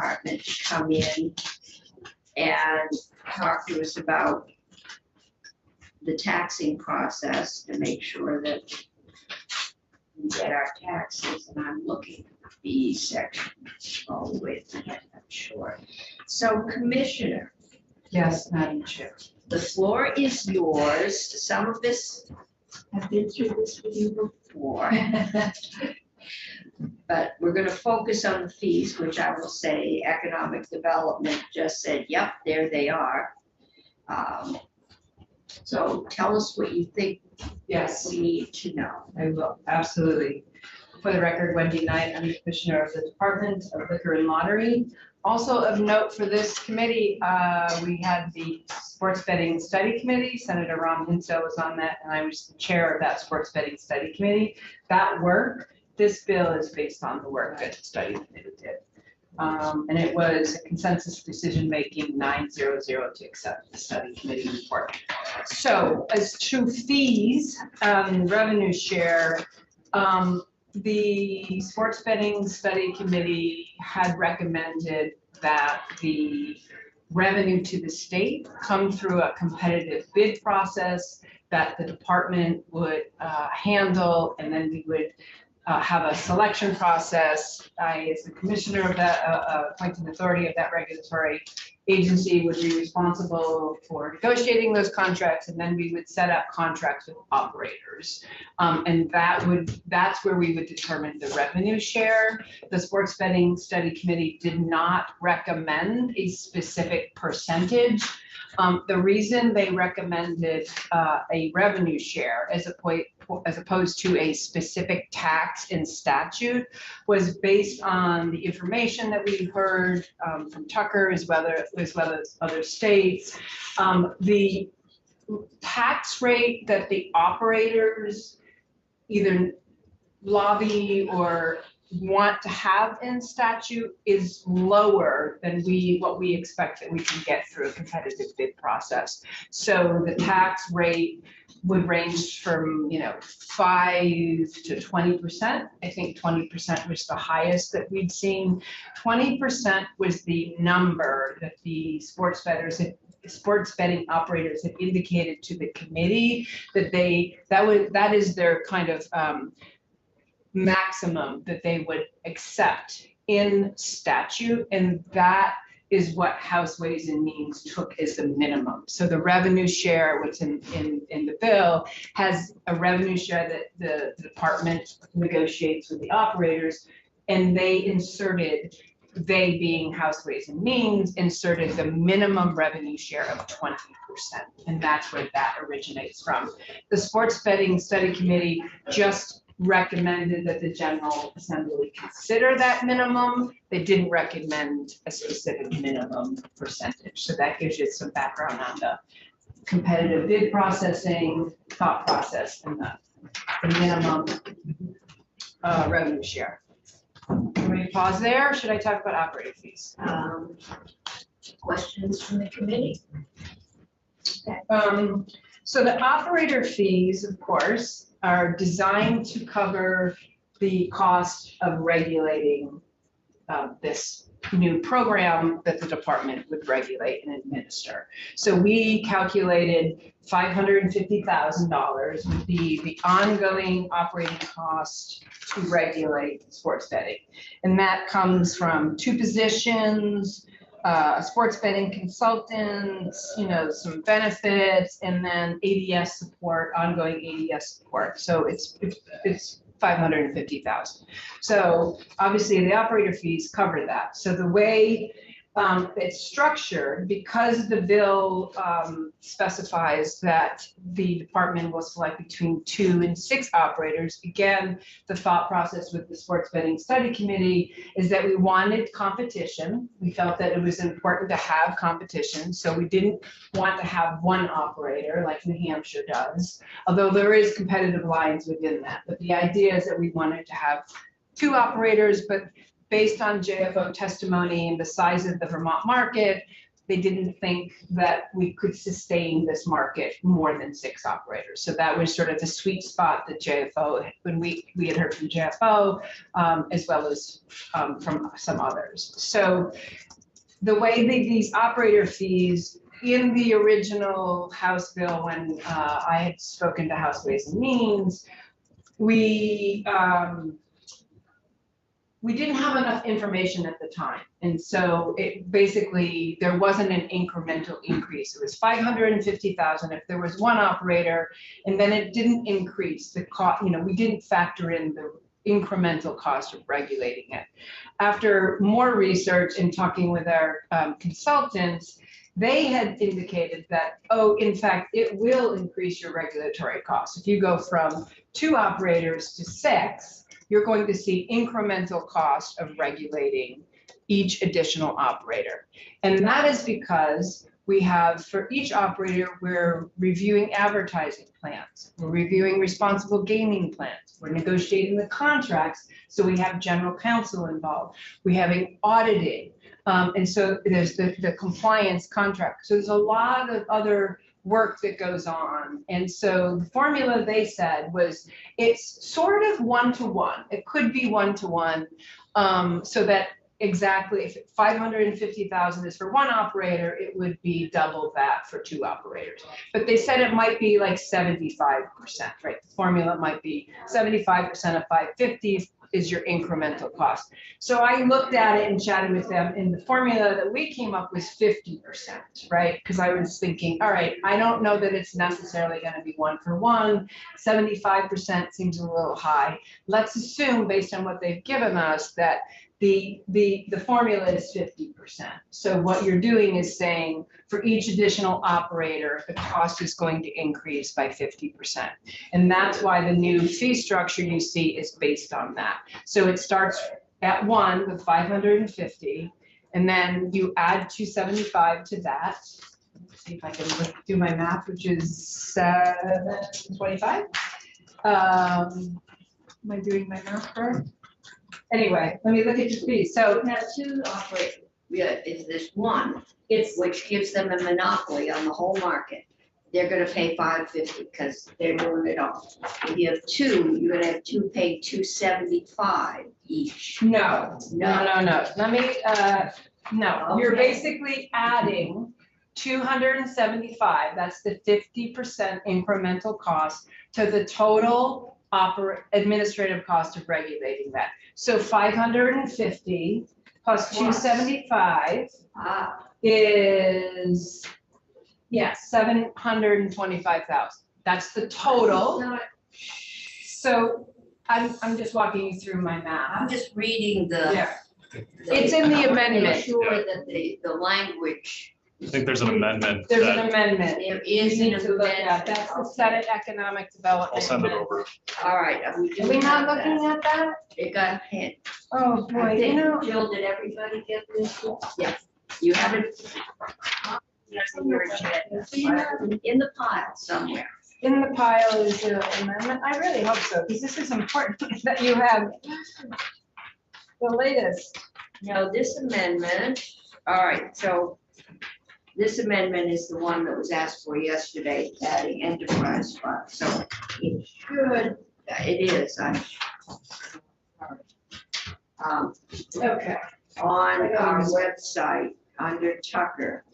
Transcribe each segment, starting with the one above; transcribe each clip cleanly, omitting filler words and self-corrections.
department to come in and talk to us about the taxing process to make sure that we get our taxes, and I'm looking at the fee section all the way to the end, I'm sure. So Commissioner. Yes, Madam Chair. The floor is yours. Some of us have been through this with you before. But we're going to focus on the fees, which I will say Economic Development just said, yep, there they are. So tell us what you think Yes, we need to know. I will, absolutely. For the record, Wendy Knight, I'm the Commissioner of the Department of Liquor and Lottery. Also of note for this committee, we had the Sports Betting Study Committee. Senator Ron Hinso was on that, and I was the chair of that Sports Betting Study Committee. That work, this bill is based on the work that the study committee did. And it was a consensus decision-making 9-0-0 to accept the study committee report. So as to fees, revenue share, the Sports Betting Study Committee had recommended that the revenue to the state come through a competitive bid process that the department would handle, and then we would have a selection process. I, as the commissioner of that appointing authority of that regulatory agency, would be responsible for negotiating those contracts, and then we would set up contracts with operators. And that's where we would determine the revenue share. The Sports Betting Study Committee did not recommend a specific percentage. The reason they recommended a revenue share as opposed to a specific tax in statute was based on the information that we heard from Tucker as well as other states. The tax rate that the operators either lobby or want to have in statute is lower than what we expect that we can get through a competitive bid process. So the tax rate would range from 5 to 20%. I think 20% was the highest that we'd seen. 20% was the number that the sports betting operators had indicated to the committee that is their kind of maximum that they would accept in statute, and that is what House Ways and Means took as the minimum. So the revenue share, what's in the bill, has a revenue share that the department negotiates with the operators, and they being House Ways and Means, inserted the minimum revenue share of 20%, and that's where that originates from. The Sports Betting Study Committee just recommended that the General Assembly consider that minimum. They didn't recommend a specific minimum percentage. So that gives you some background on the competitive bid processing, thought process, and the minimum revenue share. Can we pause there, or should I talk about operating fees? Questions from the committee? So the operator fees, of course, are designed to cover the cost of regulating this new program that the department would regulate and administer. So we calculated $550,000 would be the ongoing operating cost to regulate sports betting. And that comes from 2 positions, a sports betting consultant, some benefits, and then ADS support, ongoing ADS support. So it's $550,000. So obviously the operator fees cover that. So the way it's structured, because the bill specifies that the department will select between 2 and 6 operators. Again, the thought process with the Sports Betting Study Committee is that we wanted competition. We felt that it was important to have competition. So we didn't want to have one operator like New Hampshire does, although there is competitive lines within that. But the idea is that we wanted to have 2 operators, but based on JFO testimony and the size of the Vermont market, they didn't think that we could sustain this market more than 6 operators. So that was sort of the sweet spot that JFO, when we had heard from JFO, as well as from some others. So the way these operator fees in the original House bill, when I had spoken to House Ways and Means, we didn't have enough information at the time. And so it basically, there wasn't an incremental increase. It was 550,000 if there was one operator, and then it didn't increase the cost, we didn't factor in the incremental cost of regulating it. After more research and talking with our consultants, they had indicated that, in fact, it will increase your regulatory costs. If you go from 2 operators to 6, you're going to see incremental cost of regulating each additional operator. And that is because we have, for each operator, we're reviewing advertising plans, we're reviewing responsible gaming plans, we're negotiating the contracts, so we have general counsel involved, we're having auditing, and so there's the compliance contract. So there's a lot of other work that goes on. And so the formula they said was, it's sort of 1-to-1. It could be 1-to-1, so that exactly if 550,000 is for one operator, it would be double that for 2 operators. But they said it might be like 75%, right? The formula might be 75% of 550 is your incremental cost. So I looked at it and chatted with them, and the formula that we came up was 50%, right? Because I was thinking, all right, I don't know that it's necessarily going to be 1-for-1. 75% seems a little high. Let's assume, based on what they've given us, that the formula is 50%. So what you're doing is saying for each additional operator, the cost is going to increase by 50%. And that's why the new fee structure you see is based on that. So it starts at 1 with 550, and then you add 275 to that. Let's see if I can do my math, which is 725. Am I doing my math correct? Anyway, let me look at your fees. So now 2 operators, is this one, which gives them a monopoly on the whole market. They're gonna pay 550 because they're doing it all. If you have 2, you're gonna have 2 pay 275 each. no. Let me, no, you're Okay. basically adding 275, that's the 50% incremental cost to the total administrative cost of regulating that. So 550 plus 275 is, 725,000. That's the total. So I'm just walking you through my math. I'm just reading the. It's in the amendment. Make sure that the language. I think there's an amendment. There's an amendment. There You is need an to look at, amendment. that's the Senate Economic Development. I'll send it over. All right, are we Are doing we not that? looking at that? It got hit. Oh, boy, I you think, know. Jill, did everybody get this? Yes. You haven't? In the pile somewhere. In the pile is an amendment. I really hope so, because this is important that you have the latest. No, this amendment, all right, so this amendment is the one that was asked for yesterday, adding enterprise fund. So it should, it is, Okay. on our website under Tucker,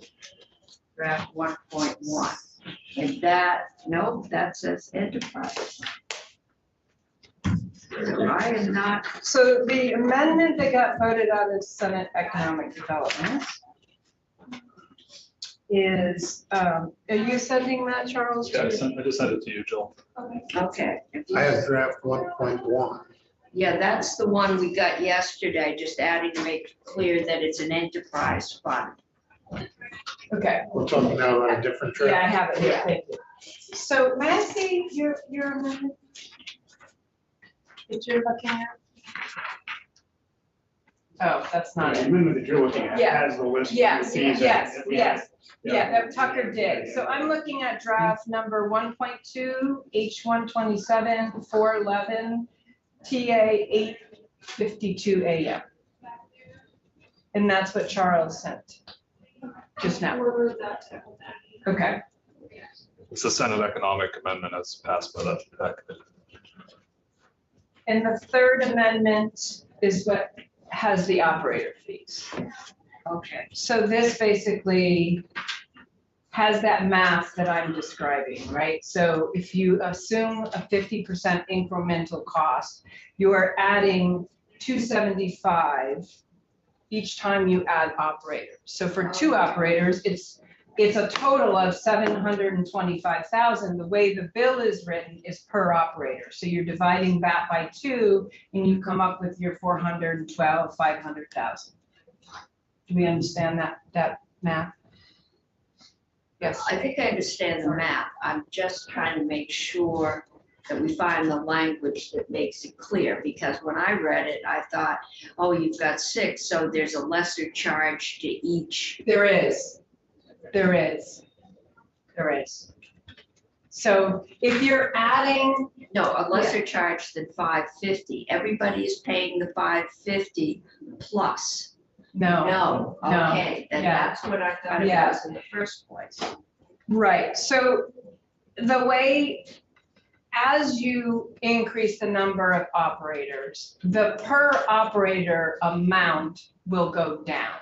draft 1.1. And that, no, that says enterprise. So I am not, So the amendment that got voted out of Senate Economic Development is, are you sending that, Charles? Yeah, I just sent it to you, Jill. okay. I have draft 1.1. Yeah, that's the one we got yesterday, just adding to make clear that it's an enterprise fund. Okay. We're talking now about a different draft. Yeah, I have it here, thank you. So may I see your amendment? That you're looking at? Oh, that's not The it. amendment that you're looking at Yeah. has the list of the Yes, fees. in it yes, that we yes. have. Yeah, that Tucker did. So I'm looking at draft number 1.2, H127, 411, TA 852 AM. And that's what Charles sent. just now. Word that. Okay. It's the Senate Economic Amendment as passed by that committee. And the third amendment is what has the operator fees. Okay, So this basically has that math that I'm describing, right? So if you assume a 50% incremental cost, you are adding 275 each time you add operators. So for 2 operators, it's a total of 725,000. The way the bill is written is per operator. So you're dividing that by 2 and you come up with your 412, 500,000. Do we understand that math? Yes. I think I understand the math. I'm just trying to make sure that we find the language that makes it clear, because when I read it, I thought, oh, you've got 6, so there's a lesser charge to each. There is. There is. There is. So if you're adding, No, a lesser charge than 550. Everybody is paying the 550 plus. no, No, no, okay, then yeah. that's what I thought it Yeah. was in the first place. right. So the way, as you increase the number of operators, the per operator amount will go down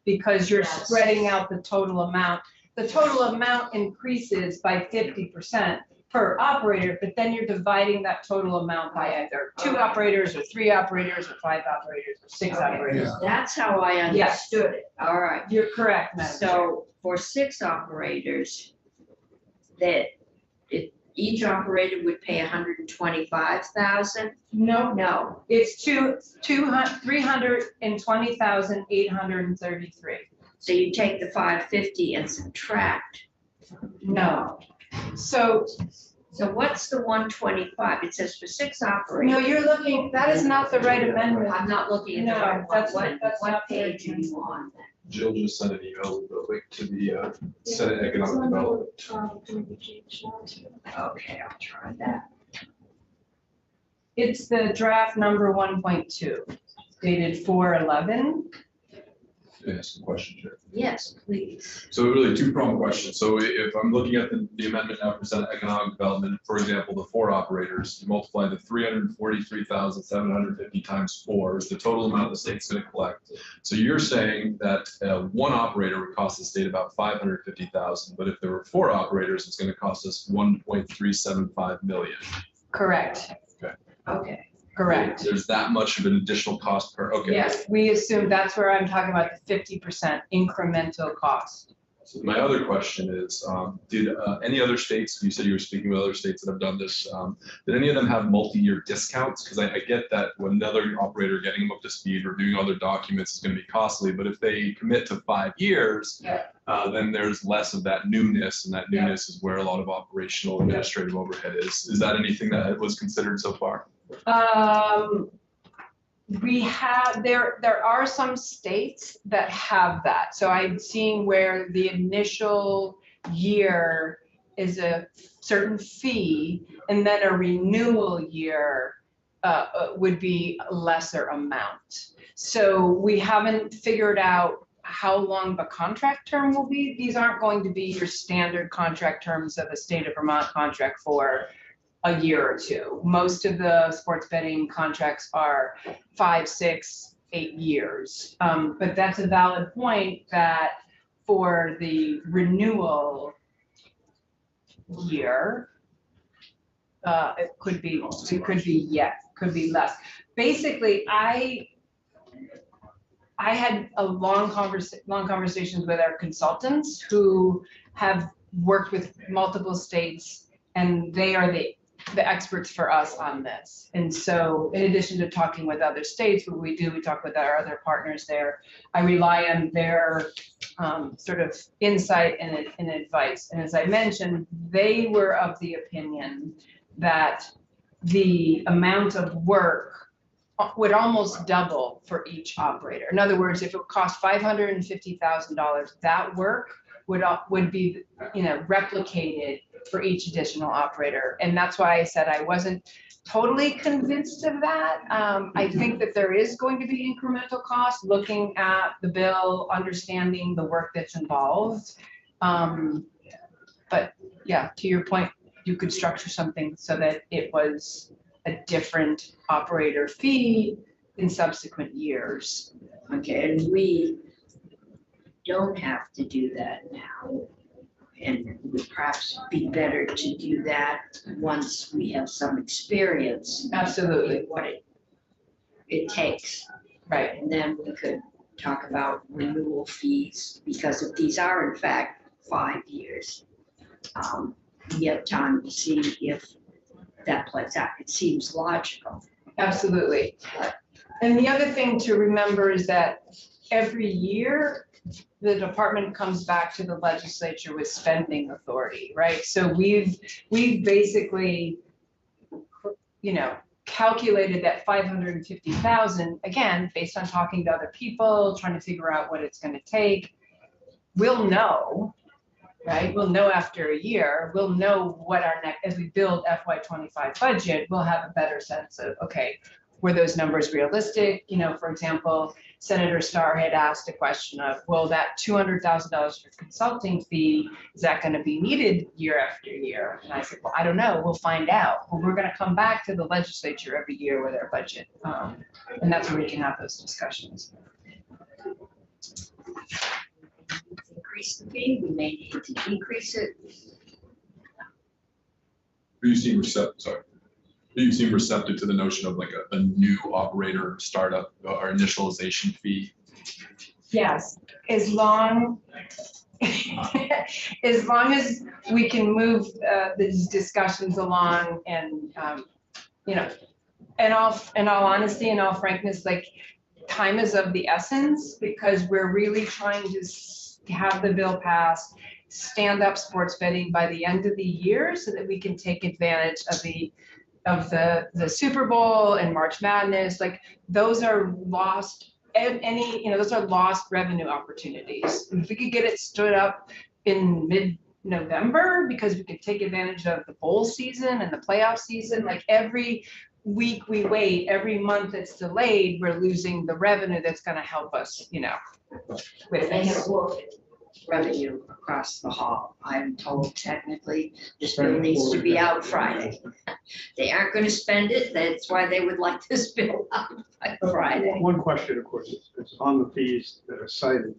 because you're Yes. spreading out the total amount. The total amount increases by 50% per operator, but then you're dividing that total amount by either 2 operators or 3 operators or 5 operators or 6 Okay. operators. That's how I Yes. understood it. All right. You're correct, Madam Chair. So for 6 operators, that each operator would pay 125,000? No, No, it's 320,833. so you take the 550 and subtract. No. So, So what's the 125? It says for 6 no, operators. you're looking, that is not the right amendment. I'm not looking at the No, right one. that's What not the page are right you on then? Jill just sent an email with a link to the Senate Economic Development. Okay, I'll try that. It's the draft number 1.2 dated 4/11. Ask a question, Chair. Yes, please. So really 2-pronged question. So if I'm looking at the amendment now for Senate Economic Development, for example, the 4 operators, you multiply the 343,750 times 4 is the total amount the state's going to collect. So you're saying that 1 operator would cost the state about 550,000, but if there were 4 operators, it's going to cost us 1.375 million. Correct, Okay. correct. There's that much of an additional cost per, okay. Yes, we assume that's where I'm talking about the 50% incremental cost. So my other question is, did any other states, you said you were speaking with other states that have done this, did any of them have multi-year discounts? Because I get that when another operator getting them up to speed, reviewing other documents is going to be costly, but if they commit to 5 years, Yeah. then there's less of that newness, and that Yeah. newness is where a lot of operational administrative overhead is. Is that anything that was considered so far? We have, there are some states that have that. So I'm seeing where the initial year is a certain fee and then a renewal year would be a lesser amount. So we haven't figured out how long the contract term will be. These aren't going to be your standard contract terms of a state of Vermont contract for a year or 2. Most of the sports betting contracts are 5, 6, 8 years. But that's a valid point that for the renewal year, it could be less. Basically, I had a long conversations with our consultants who have worked with multiple states, and they are the experts for us on this. And so in addition to talking with other states, what we do, we talk with our other partners there. I rely on their sort of insight and advice. And as I mentioned, they were of the opinion that the amount of work would almost double for each operator. In other words, if it cost $550,000, that work would be, replicated for each additional operator. And that's why I said I wasn't totally convinced of that. I think that there is going to be incremental cost, looking at the bill, understanding the work that's involved. But yeah, to your point, you could structure something so that it was a different operator fee in subsequent years. Okay, and we don't have to do that now. And it would perhaps be better to do that once we have some experience Absolutely, in what it takes. right. And then we could talk about renewal fees, because if these are in fact 5 years, we have time to see if that plays out. It seems logical. Absolutely. And the other thing to remember is that every year, the department comes back to the legislature with spending authority, right? So we've basically, calculated that 550,000, again, based on talking to other people, trying to figure out what it's gonna take. We'll know, right? We'll know after a year, we'll know what our next, as we build FY25 budget, we'll have a better sense of, okay, were those numbers realistic? For example, Senator Starr had asked a question of, well, that $200,000 for consulting fee, is that going to be needed year after year? And I said, well, I don't know, we'll find out. But we're going to come back to the legislature every year with our budget. And that's where we can have those discussions. Increase the fee, we may need to decrease it. Are you seeing receptive to the notion of like a new operator startup or initialization fee? Yes, as long as we can move these discussions along, and in all honesty, in all frankness, like, time is of the essence, because we're really trying to have the bill passed, stand up sports betting by the end of the year, so that we can take advantage of the Super Bowl and March Madness. Like, those are lost, those are lost revenue opportunities. And if we could get it stood up in mid-November, because we could take advantage of the bowl season and the playoff season, like, every week we wait, every month it's delayed, we're losing the revenue that's going to help us, with They have this. more revenue across the hall. I'm told technically this bill needs to be out Friday. They aren't going to spend it. That's why they would like this bill out by Friday. One question, of course, is on the fees that are cited,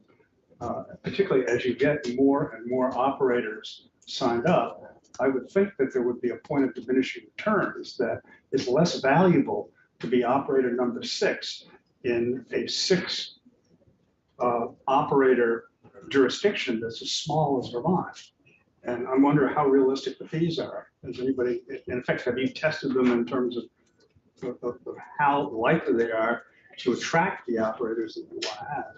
particularly as you get more and more operators signed up. I would think that there would be a point of diminishing returns, that it's less valuable to be operator number 6 in a 6 operator jurisdiction that's as small as Vermont. And I wonder how realistic the fees are. Has anybody, in effect, have you tested them in terms of how likely they are to attract the operators that you want to have?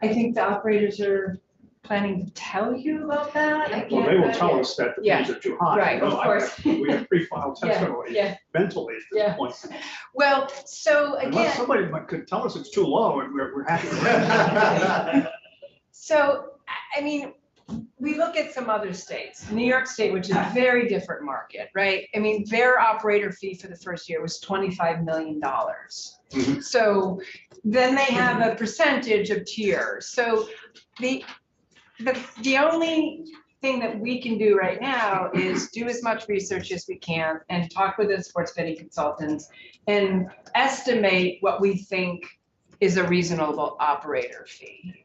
I think the operators are planning to tell you about that. Well, they will tell us that the Yeah. fees are too high. Right, of No, course. We have pre-filed testimony Yeah, mentally at Yeah. this point. well, so Unless again, somebody could tell us it's too low and we're happy with that. so, I mean, we look at some other states, New York State, which is a very different market, right? I mean, their operator fee for the first year was $25 million. Mhm. So then they have a percentage of tiers. So the only thing that we can do right now is do as much research as we can and talk with the sports betting consultants and estimate what we think is a reasonable operator fee.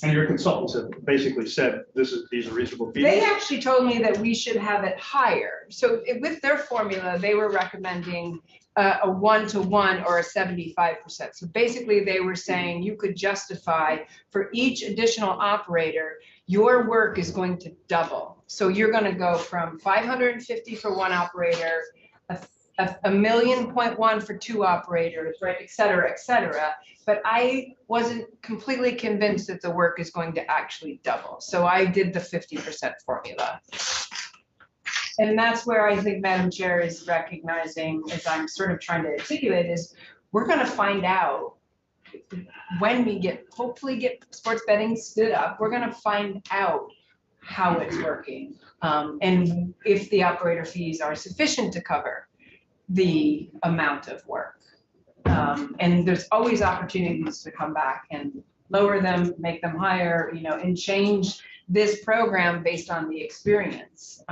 And your consultants have basically said, these are reasonable fees. They actually told me that we should have it higher. So with their formula, they were recommending a 1-to-1 or a 75%. So basically they were saying you could justify for each additional operator, your work is going to double. So you're going to go from 550 for one operator, a million point one for 2 operators, right, et cetera, et cetera. But I wasn't completely convinced that the work is going to actually double. So I did the 50% formula. And that's where I think Madam Chair is recognizing, as I'm sort of trying to articulate, is we're going to find out when we hopefully get sports betting stood up, we're going to find out how it's working, and if the operator fees are sufficient to cover the amount of work. And there's always opportunities to come back and lower them, make them higher, you know, and change this program based on the experience.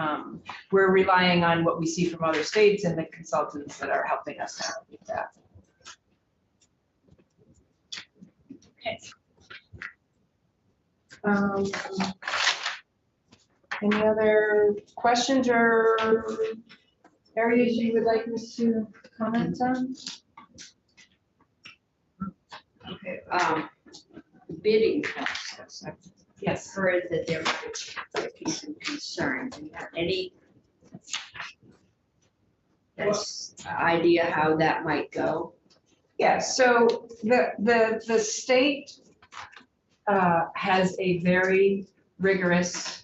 We're relying on what we see from other states and the consultants that are helping us out with that. Okay. Any other questions or areas you would like me to comment on? Okay, bidding process. I've Yes. heard that there might be some concern. Do you have any idea how that might go? Yeah, so the state has a very rigorous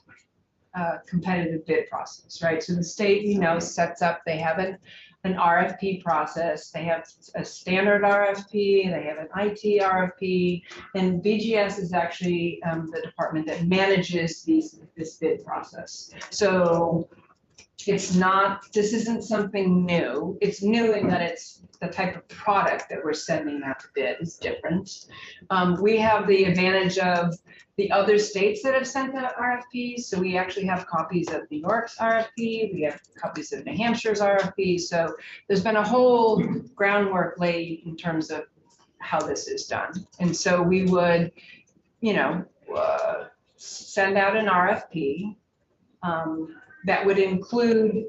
competitive bid process, right? So the state, you know, sets up, they have an RFP process, they have a standard RFP, they have an IT RFP, and BGS is actually the department that manages this bid process. So it's not, this isn't something new. It's new in that it's the type of product that we're sending out to bid is different. We have the advantage of the other states that have sent out RFPs. So we actually have copies of New York's RFP. We have copies of New Hampshire's RFP. So there's been a whole groundwork laid in terms of how this is done. And so we would, you know, send out an RFP that would include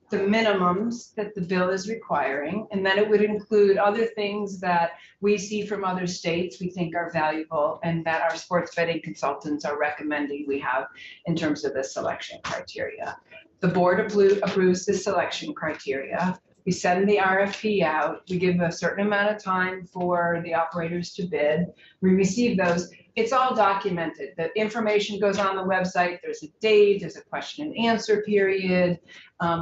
the minimums that the bill is requiring, and then it would include other things that we see from other states we think are valuable and that our sports betting consultants are recommending we have in terms of the selection criteria. The board approves the selection criteria. We send the RFP out. We give a certain amount of time for the operators to bid. We receive those. It's all documented. The information goes on the website. There's a date, there's a question and answer period.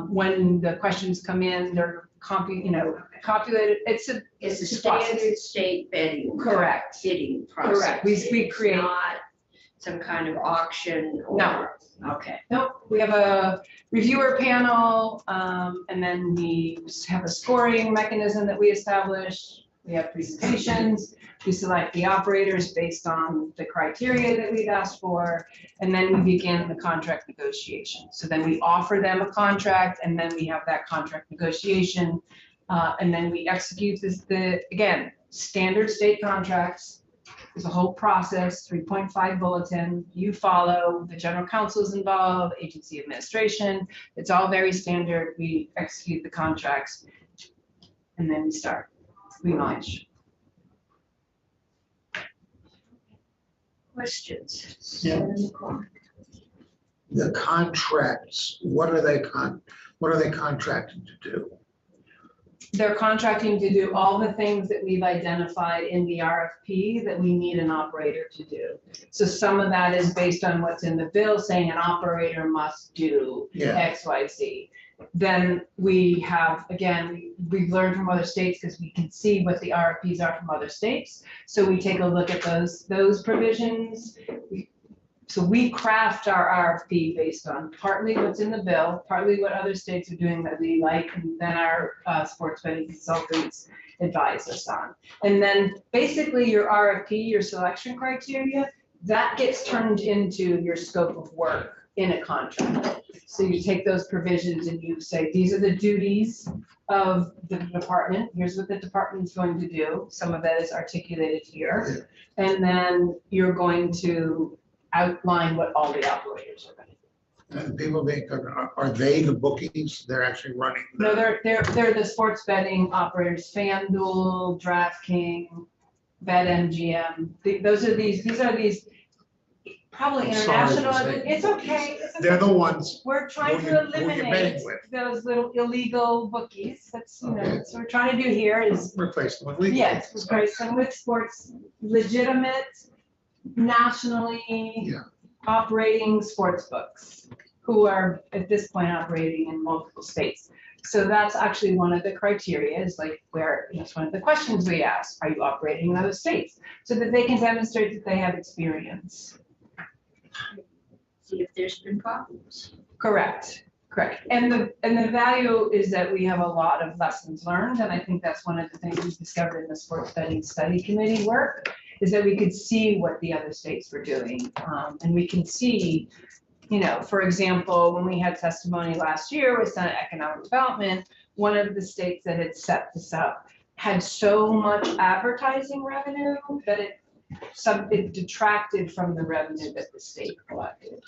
When the questions come in, they're populated. It's a Standard state bidding. Correct. Bidding process. Correct. We create. It's not some kind of auction or. No. Okay. Nope, we have a reviewer panel, and then we have a scoring mechanism that we establish. We have presentations, we select the operators based on the criteria that we've asked for, and then we begin the contract negotiation. So then we offer them a contract, and then we have that contract negotiation, and then we execute again, standard state contracts. There's a whole process, 3.5 bulletin, you follow, the general counsel is involved, agency administration, it's all very standard. We execute the contracts and then we launch. Questions? Yeah. The contracts, what are they contracted to do? They're contracting to do all the things that we've identified in the RFP that we need an operator to do. So some of that is based on what's in the bill saying an operator must do X, Y, Z. Then we have, again, we've learned from other states because we can see what the RFPs are from other states. So we take a look at those provisions. So we craft our RFP based on partly what's in the bill, partly what other states are doing that we like, and then our sports betting consultants advise us on. And then basically your RFP, your selection criteria, that gets turned into your scope of work in a contract. So you take those provisions and you say, these are the duties of the department. Here's what the department's going to do. Some of that is articulated here. And then you're going to outline what all the operators are going to do. And people are they the bookies? They're actually running? No, they're the sports betting operators, FanDuel, DraftKings, BetMGM. These are these probably I'm sorry to international. say. It's okay. They're the ones. We're trying Who to you betting eliminate with. those little illegal bookies. That's, Okay. that's what we're trying to do here is, Replace them with legal. yes, replace them with sports, legitimate, nationally operating sports books who are at this point operating in multiple states. So that's actually one of the criteria is like that's one of the questions we ask. Are you operating in other states? So that they can demonstrate that they have experience. see if there's been problems. Correct, correct. And the value is that we have a lot of lessons learned, and I think that's one of the things we discovered in the sports betting study committee work, is that we could see what the other states were doing. And we can see, you know, for example, when we had testimony last year with Senate Economic Development, one of the states that had set this up had so much advertising revenue that it detracted from the revenue that the state collected.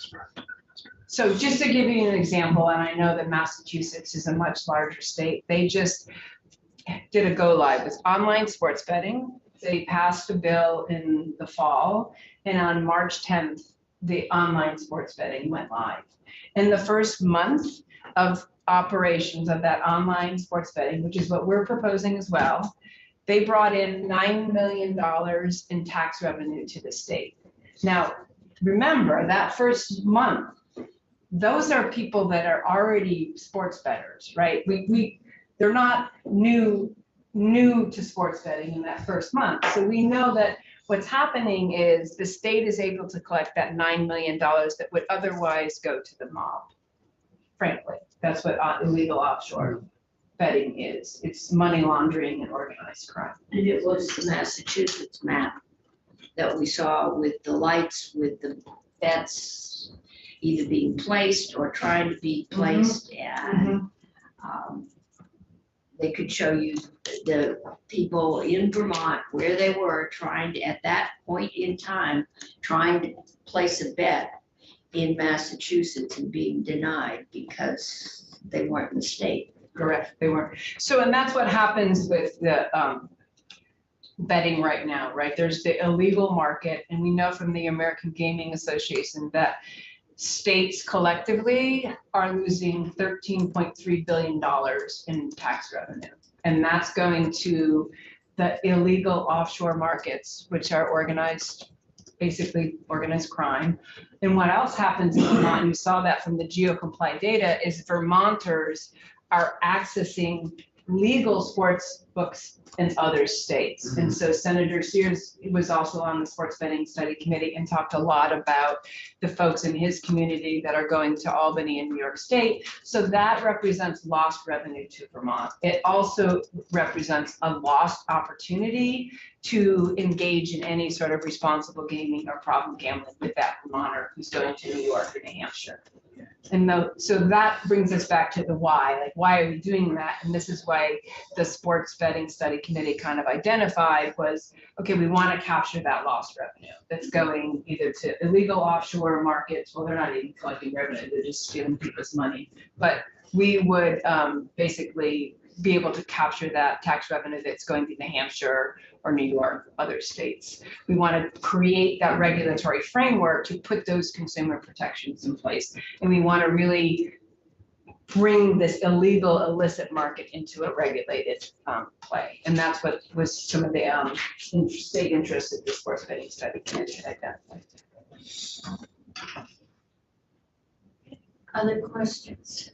So just to give you an example, and I know that Massachusetts is a much larger state, they just did a go live with online sports betting. They passed a bill in the fall, and on March 10th, the online sports betting went live. In the first month of operations of that online sports betting, which is what we're proposing as well, they brought in $9 million in tax revenue to the state. Now, remember that first month, those are people that are already sports bettors, right? They're not new to sports betting in that first month. So we know that what's happening is the state is able to collect that $9 million that would otherwise go to the mob. Frankly, that's what illegal offshore betting is. It's money laundering and organized crime. And it was the Massachusetts map that we saw with the lights, with the bets either being placed or trying to be placed, and they could show you the people in Vermont where they were trying to, at that point in time, trying to place a bet in Massachusetts and being denied because they weren't in the state. Correct, they weren't. So, and that's what happens with the betting right now, right? There's the illegal market, and we know from the American Gaming Association that states collectively are losing $13.3 billion in tax revenue. And that's going to the illegal offshore markets, which are basically organized crime. And what else happens in Vermont, you saw that from the GeoComply data, is Vermonters are accessing legal sports books in other states. And so Senator Sears was also on the sports betting study committee and talked a lot about the folks in his community that are going to Albany and New York State. So that represents lost revenue to Vermont. It also represents a lost opportunity to engage in any sort of responsible gaming or problem gambling with that Vermonter who's going to New York or New Hampshire. And so that brings us back to the why, like why are we doing that? And this is why the sports betting study committee kind of identified was, okay, we want to capture that lost revenue that's going either to illegal offshore markets. Well, they're not even collecting revenue, they're just stealing people's money. But we would basically be able to capture that tax revenue that's going to New Hampshire or New York, other states. We want to create that regulatory framework to put those consumer protections in place. And we want to really bring this illegal illicit market into a regulated play. And that's what was some of the state interest of the sports betting study committee identified. Other questions?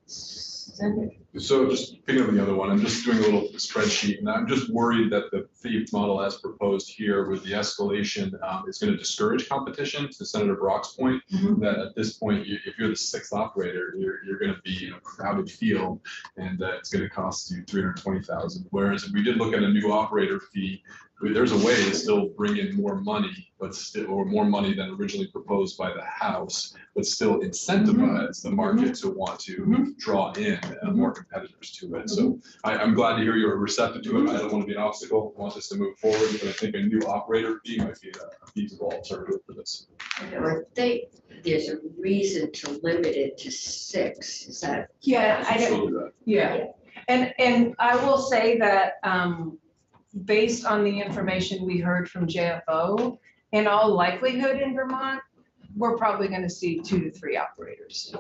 Senator? So just picking up the other one, I'm just doing a little spreadsheet, and I'm just worried that the fee model as proposed here with the escalation is going to discourage competition. To Senator Brock's point, that at this point, if you're the sixth operator, you're going to be in a crowded field, and it's going to cost you $320,000. Whereas if we did look at a new operator fee, there's a way to still bring in more money, but still, or more money than originally proposed by the House, but still incentivize the market to want to draw in more competitors to it. So I'm glad to hear you're receptive to it. I don't want to be an obstacle. I want this to move forward, but I think a new operator fee might be a feasible alternative for this. I think there's a reason to limit it to 6. Is that? Yeah, I don't. Yeah, and I will say that based on the information we heard from JFO, in all likelihood in Vermont, we're probably going to see 2 to 3 operators.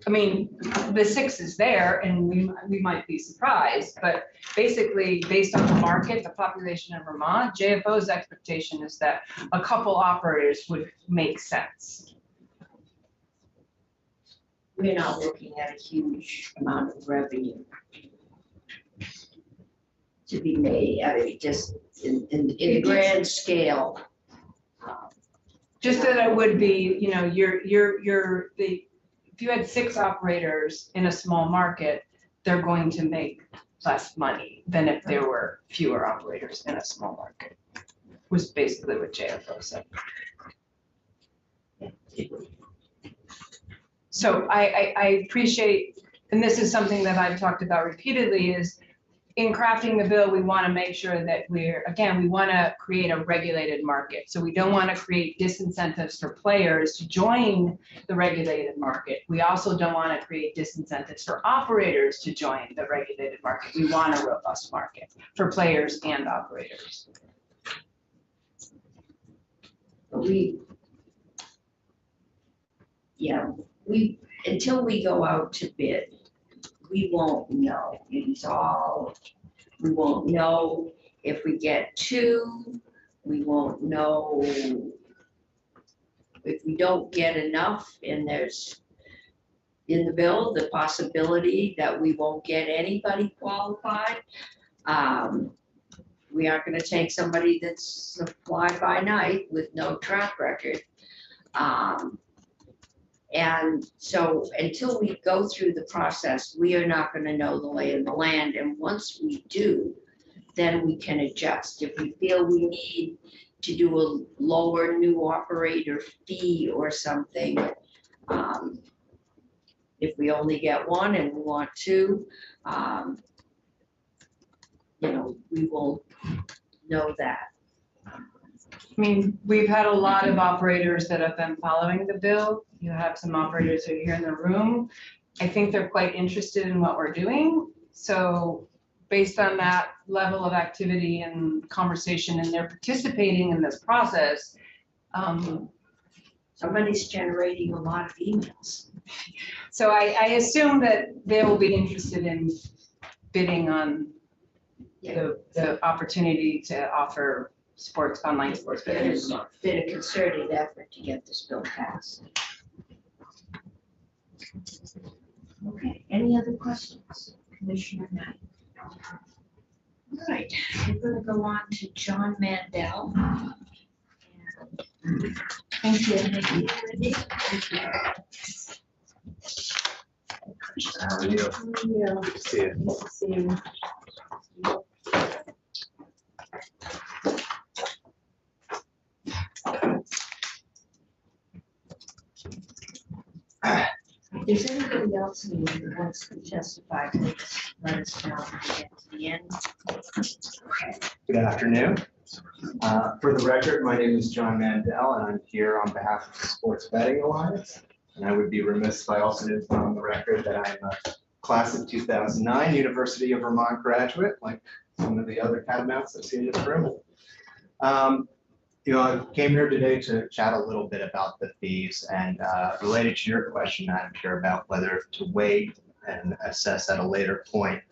I mean, the 6 is there, and we might be surprised, but basically, based on the market, the population of Vermont, JFO's expectation is that a couple operators would make sense. We're not looking at a huge amount of revenue to be made. I mean, just in the grand scale. Just that it would be, you know, if you had 6 operators in a small market, they're going to make less money than if there were fewer operators in a small market, was basically what JFO said. So I appreciate, and this is something that I've talked about repeatedly, is in crafting the bill, we want to make sure that we want to create a regulated market. So we don't want to create disincentives for players to join the regulated market. We also don't want to create disincentives for operators to join the regulated market. We want a robust market for players and operators. Until we go out to bid, we won't know. We won't know if we get 2, we won't know if we don't get enough, and there's in the bill, the possibility that we won't get anybody qualified. We aren't gonna take somebody that's a fly-by-night with no track record. And so until we go through the process, we are not gonna know the lay of the land, and once we do, then we can adjust. If we feel we need to do a lower new operator fee or something, if we only get 1 and we want 2, we will know that. I mean, we've had a lot of operators that have been following the bill. You have some operators who are here in the room. I think they're quite interested in what we're doing. So based on that level of activity and conversation, and they're participating in this process. Somebody's generating a lot of emails. So I assume that they will be interested in bidding on the opportunity to offer online sports betting. It's been a concerted effort to get this bill passed. Okay, any other questions? Commissioner Knight. All right, we're gonna go on to John Mandel. Thank you. How are you? Good to see you. Nice to see you. If there's anybody else who wants to testify, please let us know when we get to the end. Good afternoon. For the record, my name is John Mandel, and I'm here on behalf of the Sports Betting Alliance. And I would be remiss if I also didn't put on the record that I'm a class of 2009 University of Vermont graduate, like some of the other catamounts I've seen in the room. I came here today to chat a little bit about the fees and related to your question, Madam Chair, about whether to wait and assess at a later point.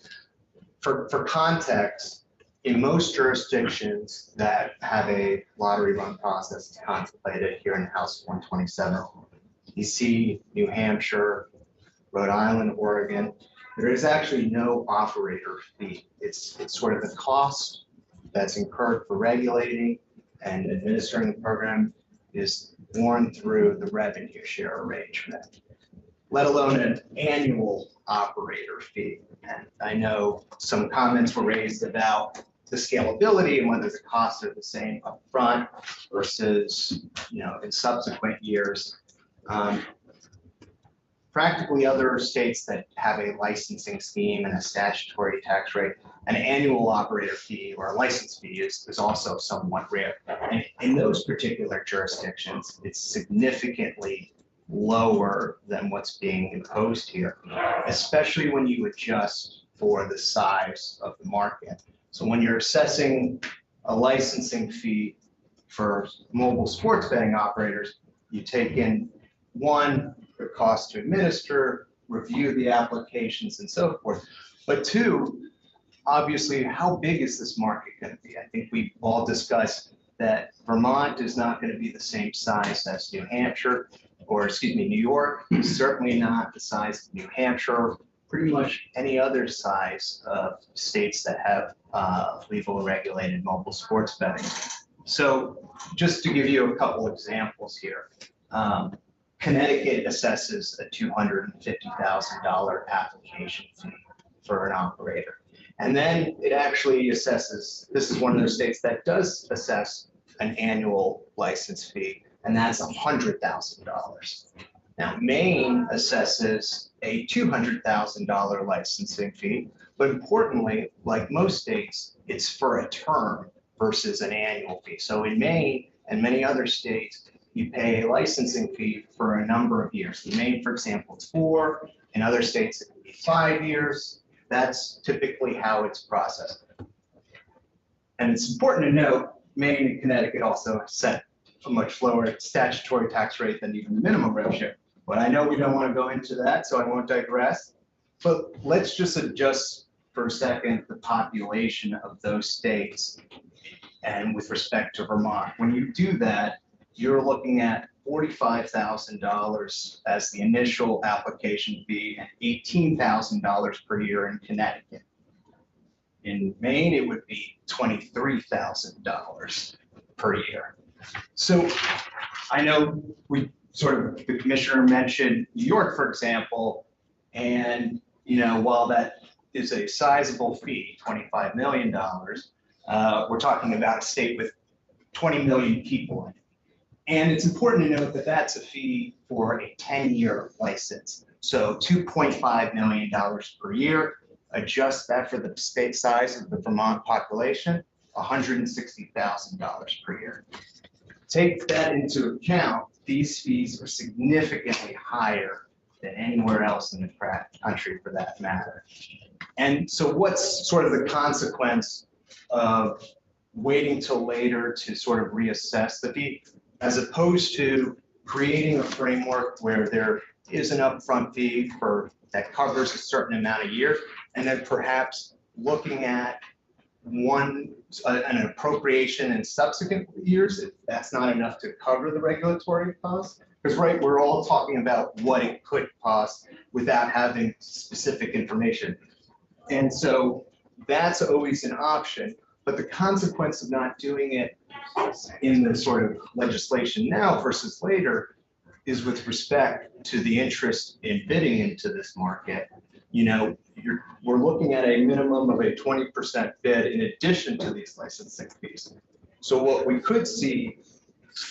For context, in most jurisdictions that have a lottery run process contemplated here in House 127, DC, New Hampshire, Rhode Island, Oregon, there is actually no operator fee. It's sort of the cost that's incurred for regulating and administering the program is borne through the revenue share arrangement, let alone an annual operator fee. And I know some comments were raised about the scalability and whether the costs are the same upfront versus, in subsequent years. Practically other states that have a licensing scheme and a statutory tax rate, an annual operator fee or a license fee is also somewhat rare. And in those particular jurisdictions, it's significantly lower than what's being imposed here, especially when you adjust for the size of the market. So when you're assessing a licensing fee for mobile sports betting operators, you take in one, the cost to administer, review the applications and so forth. But 2, obviously, how big is this market going to be? I think we've all discussed that Vermont is not going to be the same size as New Hampshire, New York, certainly not the size of New Hampshire, pretty much any other size of states that have legal regulated mobile sports betting. So just to give you a couple examples here, Connecticut assesses a $250,000 application fee for an operator. And then it actually assesses, this is one of those states that does assess an annual license fee, and that's $100,000. Now, Maine assesses a $200,000 licensing fee, but importantly, like most states, it's for a term versus an annual fee. So in Maine and many other states, you pay a licensing fee for a number of years. In Maine, for example, it's 4. In other states, it can be 5 years. That's typically how it's processed. And it's important to note, Maine and Connecticut also set a much lower statutory tax rate than even the minimum rev share. But I know we don't want to go into that, so I won't digress. But let's just adjust for a second the population of those states and with respect to Vermont. When you do that, you're looking at $45,000 as the initial application fee and $18,000 per year in Connecticut. In Maine, it would be $23,000 per year. So I know the commissioner mentioned New York, for example, and while that is a sizable fee, $25 million, we're talking about a state with 20 million people in it. And it's important to note that that's a fee for a 10-year license. So $2.5 million per year. Adjust that for the state size of the Vermont population, $160,000 per year. Take that into account, these fees are significantly higher than anywhere else in the country for that matter. And so what's sort of the consequence of waiting till later to sort of reassess the fee, as opposed to creating a framework where there is an upfront fee that covers a certain amount of years, and then perhaps looking at an appropriation in subsequent years if that's not enough to cover the regulatory costs. Because we're all talking about what it could cost without having specific information. And so that's always an option, but the consequence of not doing it in the sort of legislation now versus later is with respect to the interest in bidding into this market. We're looking at a minimum of a 20% bid in addition to these licensing fees. So what we could see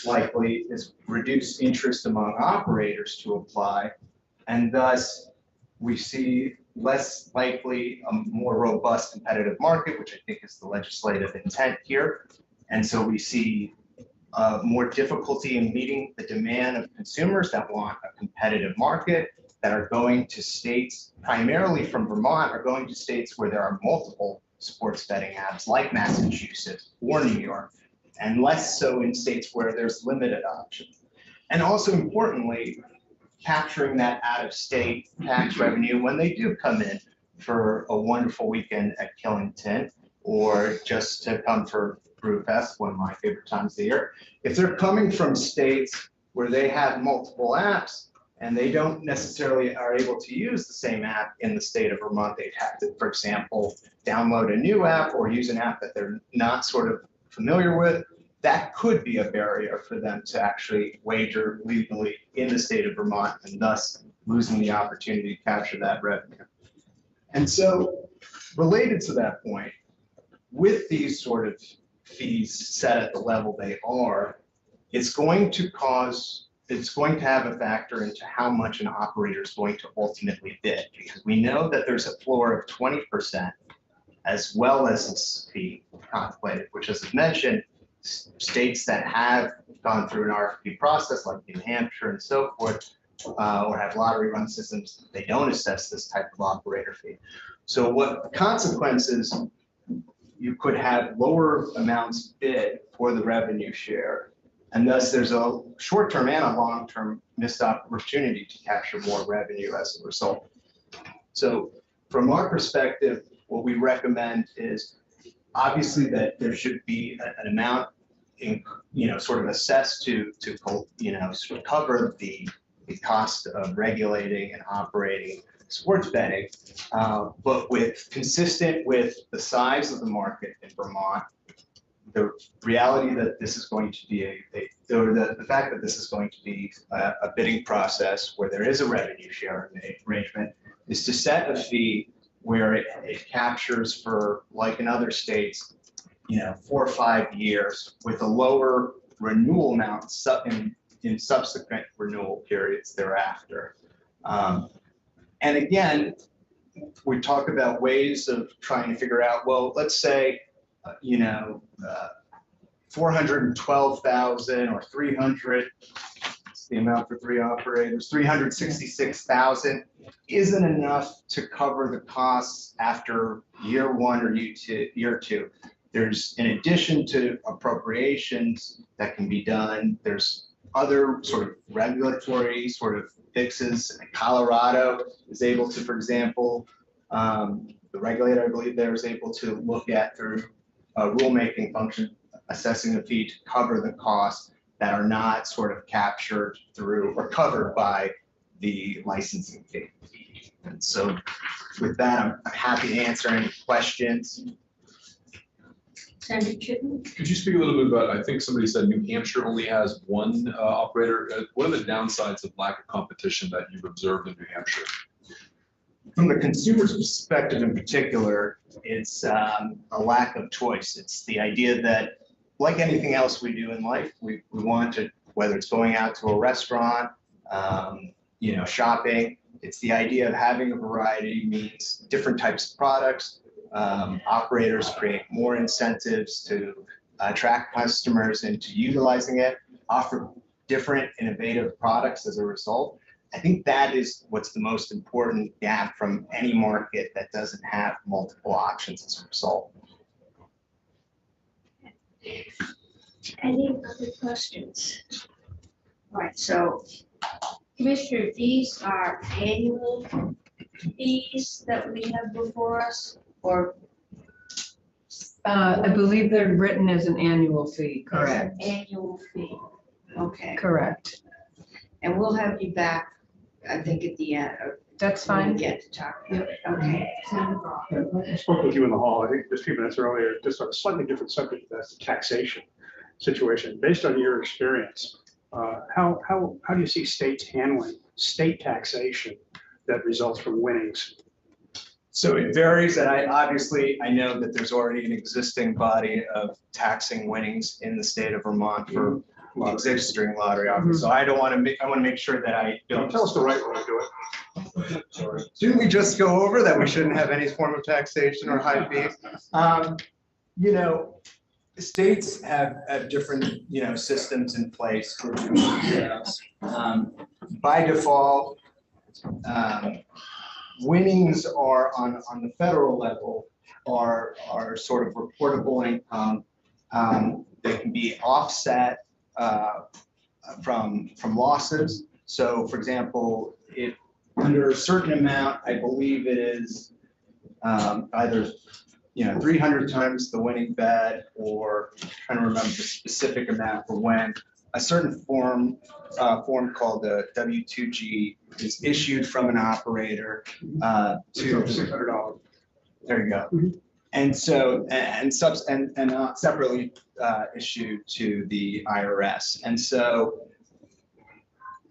likely is reduced interest among operators to apply, and thus we see less likely a more robust competitive market, which I think is the legislative intent here. And so we see more difficulty in meeting the demand of consumers that want a competitive market, that are going to states, primarily from Vermont, are going to states where there are multiple sports betting apps like Massachusetts or New York, and less so in states where there's limited options. And also importantly, capturing that out-of-state tax revenue when they do come in for a wonderful weekend at Killington, or just to come for Brewfest, one of my favorite times of the year. If they're coming from states where they have multiple apps and they don't necessarily are able to use the same app in the state of Vermont, they'd have to, for example, download a new app or use an app that they're not sort of familiar with. That could be a barrier for them to actually wager legally in the state of Vermont, and thus losing the opportunity to capture that revenue. And so related to that point, with these sort of fees set at the level they are, it's going to have a factor into how much an operator is going to ultimately bid, because we know that there's a floor of 20% as well as this fee contemplated, which, as I mentioned, states that have gone through an RFP process like New Hampshire and so forth, or have lottery run systems, they don't assess this type of operator fee. So what consequences, you could have lower amounts bid for the revenue share, and thus there's a short-term and a long-term missed opportunity to capture more revenue as a result. So from our perspective, what we recommend is obviously that there should be an amount sort of assessed to sort of cover the cost of regulating and operating sports betting, but consistent with the size of the market in Vermont, the reality that this is going to be or the fact that this is going to be a bidding process where there is a revenue share arrangement is to set a fee where it captures for, like in other states, 4 or 5 years with a lower renewal amount in subsequent renewal periods thereafter. And again, we talk about ways of trying to figure out, well, let's say, 412,000 or 300, it's the amount for 3 operators, 366,000 isn't enough to cover the costs after year 1 or year 2. There's, in addition to appropriations that can be done, there's other sort of regulatory sort of fixes. Colorado is able to, for example, the regulator, I believe there, is able to look at through a rulemaking function, assessing a fee to cover the costs that are not sort of captured through or covered by the licensing fee. And so with that, I'm happy to answer any questions. Senator Chipman? Could you speak a little bit about, I think somebody said New Hampshire only has 1 operator. What are the downsides of lack of competition that you've observed in New Hampshire? From the consumer's perspective in particular, it's a lack of choice. It's the idea that, like anything else we do in life, we want to, whether it's going out to a restaurant, shopping, it's the idea of having a variety means different types of products. Operators create more incentives to attract customers into utilizing it, offer different innovative products as a result. I think that is what's the most important gap from any market that doesn't have multiple options as a result. Any other questions? All right, so Commissioner, these are annual fees that we have before us, or? I believe they're written as an annual fee, correct? Annual fee, okay. Correct. And we'll have you back, I think, at the end. That's When we fine. get to talk about it, okay. I spoke with you in the hall, I think just a few minutes earlier, just on a slightly different subject, that's the taxation situation. Based on your experience, how do you see states handling state taxation that results from winnings? So it varies, and I know that there's already an existing body of taxing winnings in the state of Vermont for existing lottery offers. So I want to make sure that I don't. Tell us the right way to do it. Didn't we just go over that we shouldn't have any form of taxation or high fees? States have different, systems in place for by default, winnings are on the federal level are sort of reportable income. They can be offset from losses. So for example, if under a certain amount, I believe it is either 300 times the winning bet, or I'm trying to remember the specific amount for when a certain form called the W2G is issued from an operator to $600. there you go. Mm-hmm. And so and separately issued to the IRS. And so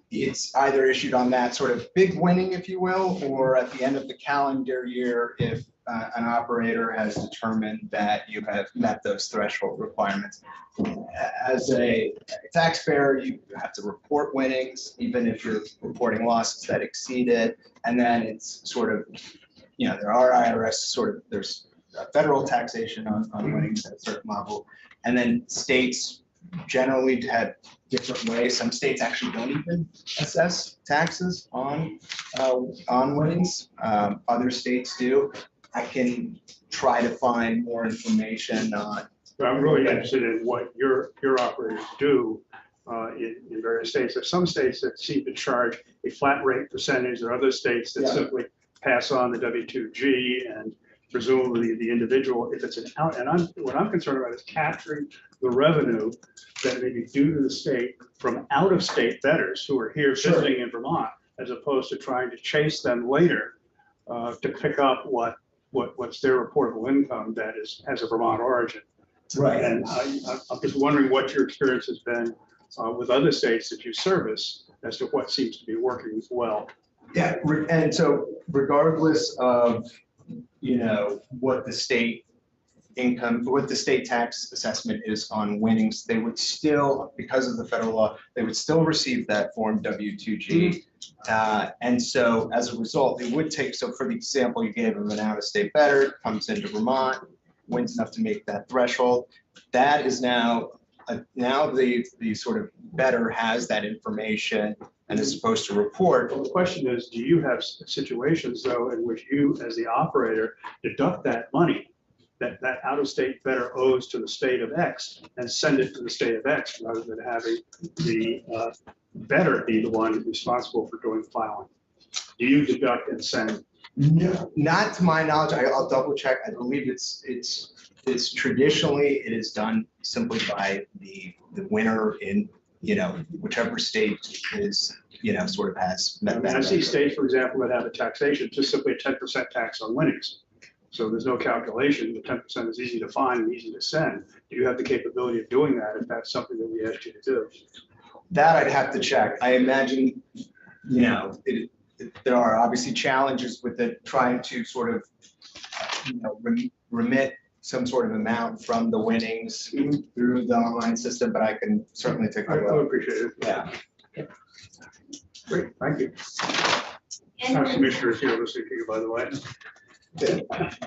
it's either issued on that sort of big winning, if you will, or at the end of the calendar year if an operator has determined that you have met those threshold requirements. As a taxpayer, you have to report winnings, even if you're reporting losses that exceed it. And then it's sort of, there are IRS there's federal taxation on winnings at a certain level. And then states generally have different ways. Some states actually don't even assess taxes on winnings. Other states do. I can try to find more information on. But I'm really interested in what your operators do in various states. There's some states that seem to charge a flat rate percentage. There are other states that simply pass on the W2G and presumably the individual, if it's an out, and what I'm concerned about is capturing the revenue that may be due to the state from out-of-state bettors who are here visiting in Vermont, as opposed to trying to chase them later to pick up what's their reportable income that has a Vermont origin. Right. And I'm just wondering what your experience has been with other states that you service as to what seems to be working well. Yeah, and so regardless of, what the state income, what the state tax assessment is on winnings, they would still, because of the federal law, they would still receive that Form W-2G. And so as a result, they would take, so for the example you gave of an out-of-state bettor, comes into Vermont, wins enough to make that threshold, that is now the sort of bettor has that information and is supposed to report. Well, the question is, do you have situations though in which you, as the operator, deduct that money that out-of-state bettor owes to the state of X and send it to the state of X rather than having the bettor be the one responsible for doing filing? Do you deduct and send? No, not to my knowledge. I'll double check. I believe it's traditionally, it is done simply by the winner in, whichever state is, sort of has met that. I see states, for example, that have a taxation, just simply a 10% tax on winnings. So there's no calculation. The 10% is easy to find and easy to send. Do you have the capability of doing that if that's something that we asked you to do? That I'd have to check. I imagine, there are obviously challenges with it, trying to sort of, remit some sort of amount from the winnings through the online system, but I can certainly take a I look. appreciate it. Yeah. Great, thank you. And Our commissioner is here listening to you, by the way.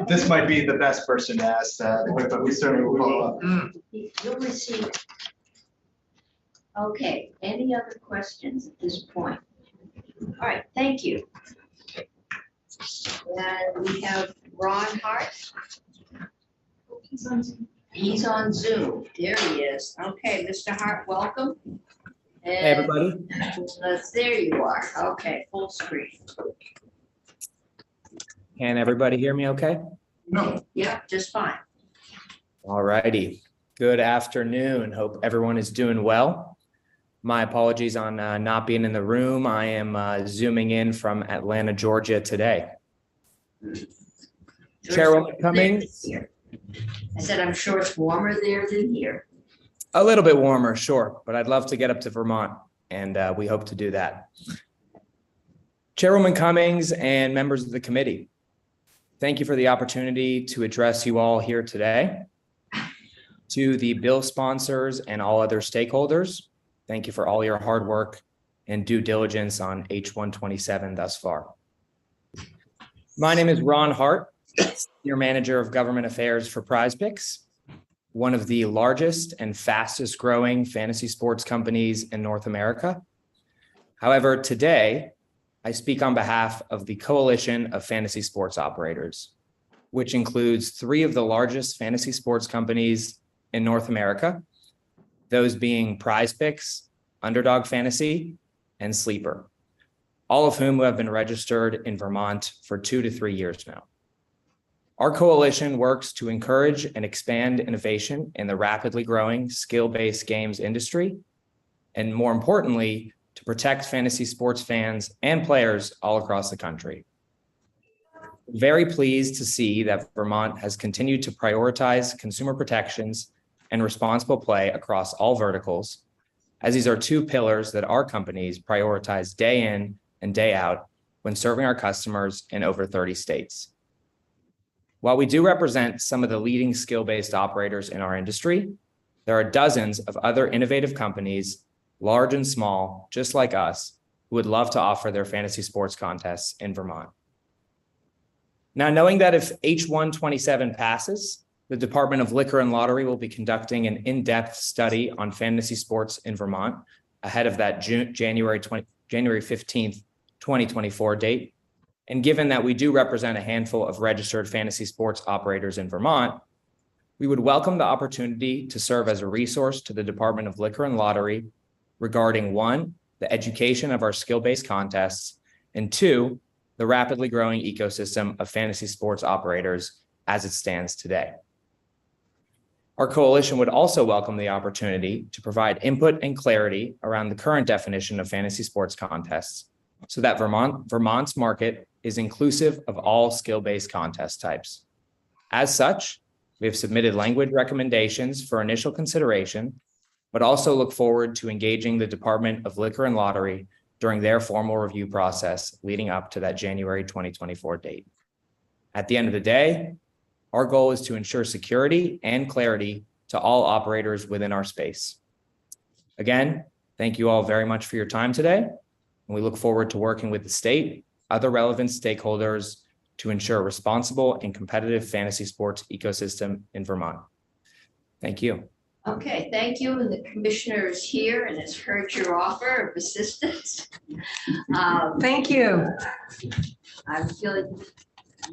This might be the best person to ask, but we certainly will follow up. you'll receive. Okay, any other questions at this point? All right, thank you. And we have Ron Hart. He's on Zoom. There he is. Okay, Mr. Hart, welcome. Hey, everybody. There you are. Okay, full screen. Can everybody hear me okay? No. Yeah, just fine. All righty. Good afternoon. Hope everyone is doing well. My apologies on not being in the room. I am Zooming in from Atlanta, Georgia today. Chairwoman Cummings. I said, I'm sure it's warmer there than here. A little bit warmer, sure, but I'd love to get up to Vermont, and we hope to do that. Chairwoman Cummings and members of the committee, thank you for the opportunity to address you all here today. To the bill sponsors and all other stakeholders, thank you for all your hard work and due diligence on H127 thus far. My name is Ron Hart, Senior Manager of Government Affairs for PrizePicks, one of the largest and fastest growing fantasy sports companies in North America. However, today, I speak on behalf of the Coalition of Fantasy Sports Operators, which includes 3 of the largest fantasy sports companies in North America, those being PrizePicks, Underdog Fantasy, and Sleeper, all of whom have been registered in Vermont for 2 to 3 years now. Our coalition works to encourage and expand innovation in the rapidly growing skill-based games industry, and more importantly, to protect fantasy sports fans and players all across the country. Very pleased to see that Vermont has continued to prioritize consumer protections and responsible play across all verticals, as these are 2 pillars that our companies prioritize day in and day out when serving our customers in over 30 states. While we do represent some of the leading skill-based operators in our industry, there are dozens of other innovative companies, large and small, just like us, who would love to offer their fantasy sports contests in Vermont. Now, knowing that if H127 passes, the Department of Liquor and Lottery will be conducting an in-depth study on fantasy sports in Vermont ahead of that January 15th, 2024 date. And given that we do represent a handful of registered fantasy sports operators in Vermont, we would welcome the opportunity to serve as a resource to the Department of Liquor and Lottery regarding 1, the education of our skill-based contests, and 2, the rapidly growing ecosystem of fantasy sports operators as it stands today. Our coalition would also welcome the opportunity to provide input and clarity around the current definition of fantasy sports contests so that Vermont's market is inclusive of all skill-based contest types. As such, We have submitted language recommendations for initial consideration, but also look forward to engaging the Department of Liquor and Lottery during their formal review process leading up to that January 2024 date. At the end of the day, our goal is to ensure security and clarity to all operators within our space. Again, thank you all very much for your time today, and we look forward to working with the state, other relevant stakeholders to ensure a responsible and competitive fantasy sports ecosystem in Vermont. Thank you. Okay, thank you. And the commissioner is here and has heard your offer of assistance. Thank you. I'm feeling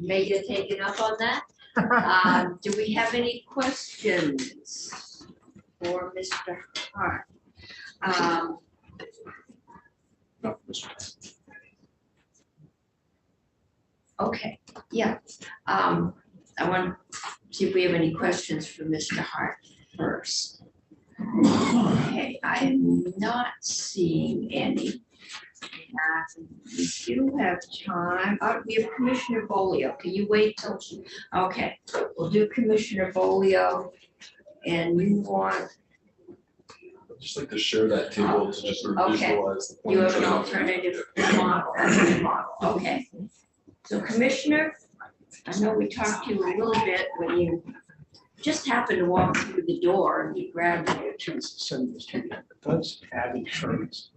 you may get taken up on that. Do we have any questions for Mr. Hart? Okay, yeah. I want to see if we have any questions for Mr. Hart first. Okay, I am not seeing any. We do have time. We have Commissioner Bolio. Can you wait till? Okay, we'll do Commissioner Bolio. And you want, I'd just like to share that table to just sort of Okay. visualize the point. you have an alternative model. Okay. So Commissioner, I know we talked to you a little bit when you just happened to walk through the door and you grabbed it. Chance to send this to you. Does Abby Sherman's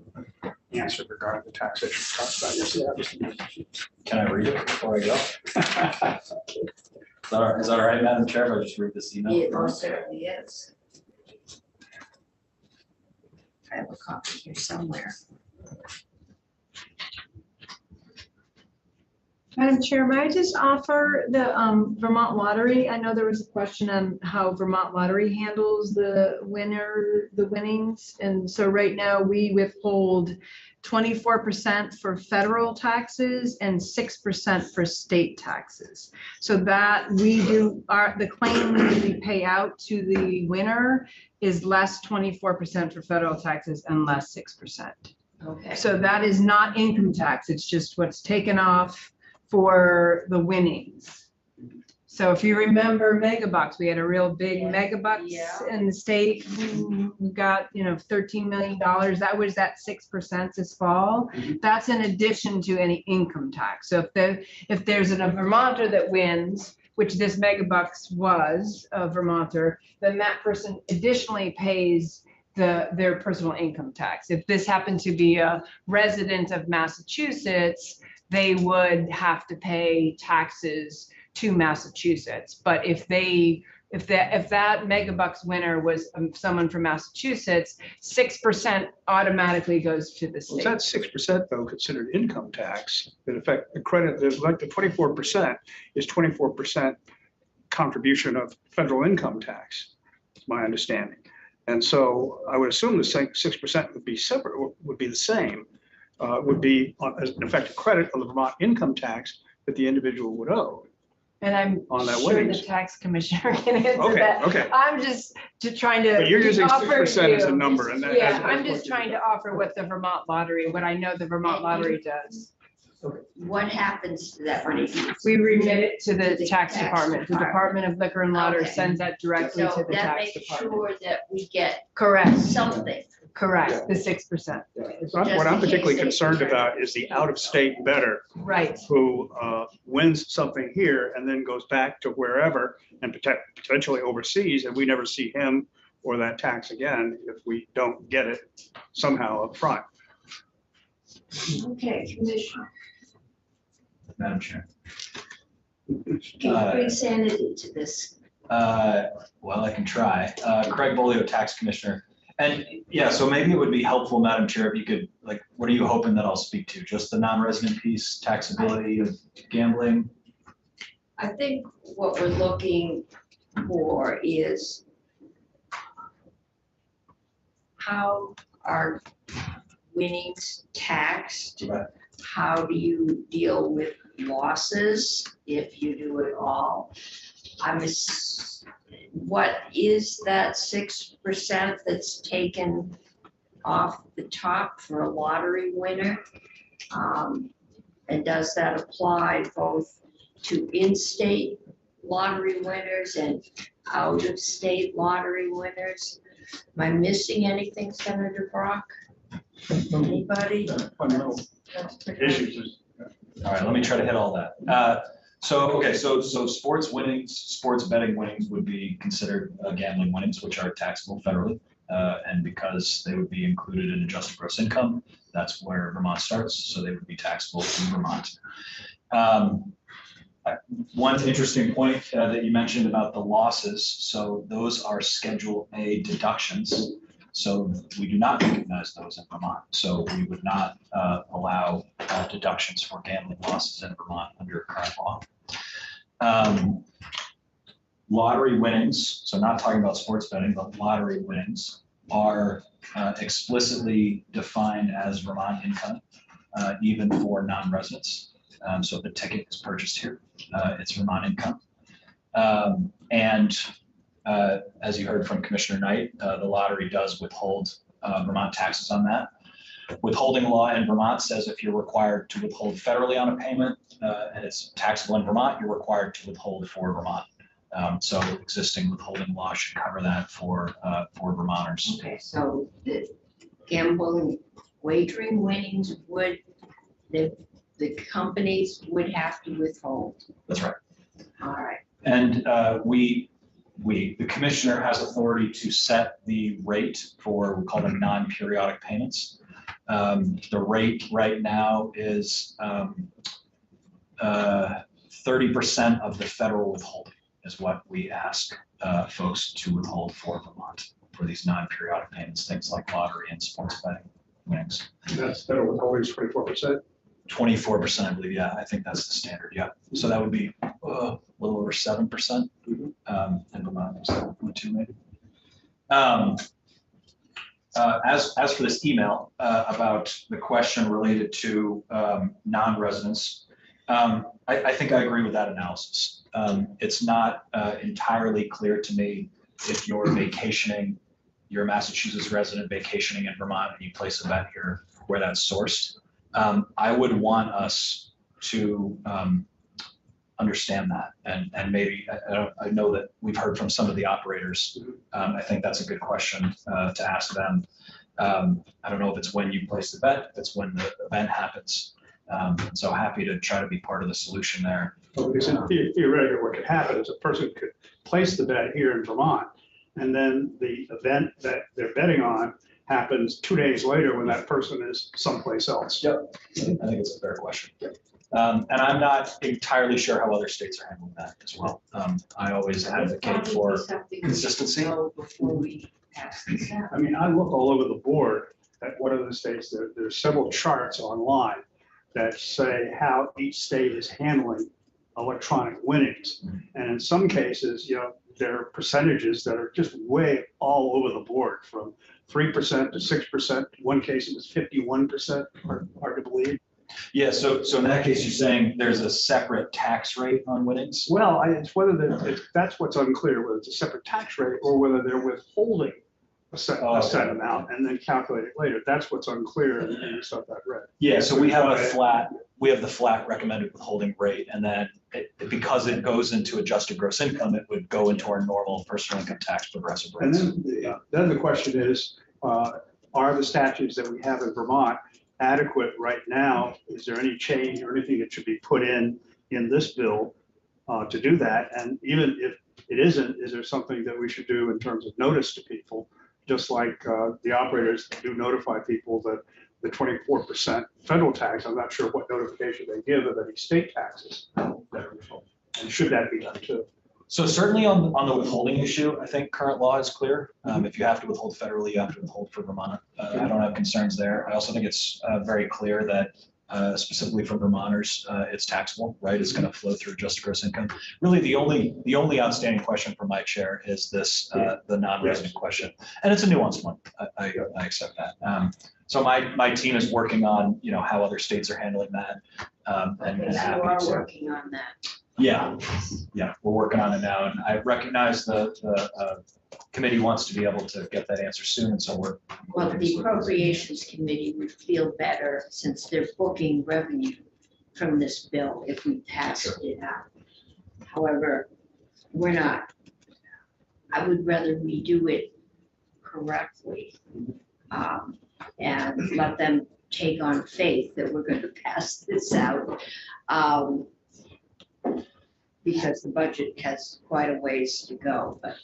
answer regarding the taxation talked about yesterday? Can I read it before I go? Is that all right, Madam Chair, if I just read this email? It most certainly is. I have a copy here somewhere. Madam Chair, may I just offer the Vermont Lottery? I know there was a question on how Vermont Lottery handles the winnings. And so right now we withhold 24% for federal taxes and 6% for state taxes. So that we do, the claim we pay out to the winner is less 24% for federal taxes and less 6%. Okay. So that is not income tax. It's just what's taken off for the winnings. So if you remember Megabucks, we had a real big Megabucks Yeah. in the state. We got, $13 million. That was that 6% this fall. That's in addition to any income tax. So if there's a Vermonter that wins, which this Megabucks was a Vermonter, then that person additionally pays their personal income tax. If this happened to be a resident of Massachusetts, they would have to pay taxes to Massachusetts. But if that Megabucks winner was someone from Massachusetts, 6% automatically goes to the Well, state. is that 6% though considered income tax? In effect, the credit, there's like the 24% is 24% contribution of federal income tax, is my understanding. And so I would assume the 6% would be separate, would be the same, would be as an effective credit on the Vermont income tax that the individual would owe. And I'm on that sure the winnings. tax commissioner can answer Okay, that. okay. I'm just trying to. But you're using offer 6% as a you- number and that. Yeah, I'm just trying to offer what the Vermont Lottery, what I know the Vermont Lottery does. What happens to that money? We remit it to the The tax tax department. The department. Department of Liquor and Lottery Okay. sends that directly So to the that tax makes department. sure that we get Correct, something. correct, the 6%. So what I'm particularly concerned about is the out-of-state bettor Right, who wins something here and then goes back to wherever and potentially overseas, and we never see him or that tax again if we don't get it somehow up front. Okay, Commissioner, Madam Chair. can you bring sanity to this? Well, I can try. Craig Bolio, Tax Commissioner. And yeah, so maybe it would be helpful, Madam Chair, if you could, what are you hoping that I'll speak to? Just the non-resident piece, taxability of gambling? I think what we're looking for is how are winnings taxed? Right. How do you deal with losses if you do it all? What is that 6% that's taken off the top for a lottery winner? And does that apply both to in-state lottery winners and out-of-state lottery winners. Am I missing anything, Senator Brock? Anybody? Fundamental issues. All right, let me try to hit all that. So sports winnings, sports betting winnings would be considered gambling winnings, which are taxable federally. And because they would be included in adjusted gross income, that's where Vermont starts. So they would be taxable in Vermont. One interesting point that you mentioned about the losses. So those are Schedule A deductions. So we do not recognize those in Vermont. So we would not allow deductions for gambling losses in Vermont under current law. Lottery winnings, so not talking about sports betting, but lottery winnings are explicitly defined as Vermont income, even for non-residents. So if the ticket is purchased here, it's Vermont income. As you heard from Commissioner Knight, the lottery does withhold Vermont taxes on that. Withholding law in Vermont says if you're required to withhold federally on a payment and it's taxable in Vermont, you're required to withhold for Vermont. So existing withholding law should cover that for Vermonters. Okay, so the gambling wagering winnings would, the companies would have to withhold. That's right. All right. And the commissioner has authority to set the rate for, we call them non-periodic payments. The rate right now is 30% of the federal withholding is what we ask folks to withhold for Vermont for these non-periodic payments, things like lottery and sports betting winnings. That's federal withholding is 24%. 24%, I believe. Yeah, I think that's the standard. Yeah. So that would be a little over 7%. In Vermont, 7.2 maybe. As for this email about the question related to non-residents, I think I agree with that analysis. It's not entirely clear to me if you're vacationing, you're a Massachusetts resident vacationing in Vermont and you place a bet here where that's sourced. I would want us to understand that, and maybe I know that we've heard from some of the operators. I think that's a good question to ask them. I don't know if it's when you place the bet, if it's when the event happens. So happy to try to be part of the solution there. Well, because theoretically, what could happen is a person could place the bet here in Vermont, and then the event that they're betting on happens 2 days later when that person is someplace else. Yep, I think it's a fair question. And I'm not entirely sure how other states are handling that as well. I always advocate for consistency. Before we pass this out. I mean, I look all over the board at what are the states, there's several charts online that say how each state is handling electronic winnings. And in some cases, there are percentages that are just way all over the board, from 3% to 6%. In one case, it was 51%, hard to believe. Yeah, so in that case, you're saying there's a separate tax rate on winnings? Well, it's whether that's what's unclear, whether it's a separate tax rate or whether they're withholding a set amount and then calculate it later. That's what's unclear in the stuff I've read. Yeah, so we have the flat recommended withholding rate, and then because it goes into adjusted gross income, it would go into our normal personal income tax progressive rates. And then the question is, are the statutes that we have in Vermont adequate right now? Is there any change or anything that should be put in this bill to do that? And even if it isn't, is there something that we should do in terms of notice to people? Just like the operators do notify people that the 24% federal tax, I'm not sure what notification they give of any state taxes that are withheld. And should that be done too? So certainly on the withholding issue, I think current law is clear. If you have to withhold federally, you have to withhold for Vermont. I don't have concerns there. I also think it's very clear that specifically for Vermonters, it's taxable, right? It's going to flow through adjusted gross income. Really, the only outstanding question for my chair is this the non-resident question, and it's a nuanced one. I accept that. So my team is working on how other states are handling that, and You happy are to. working on that. Yeah, we're working on it now, and I recognize the committee wants to be able to get that answer soon, and so we're. Well, the Appropriations Committee would feel better since they're booking revenue from this bill if we passed it out. However, we're not, I would rather we do it correctly. And let them take on faith that we're gonna pass this out. Because the budget has quite a ways to go, but.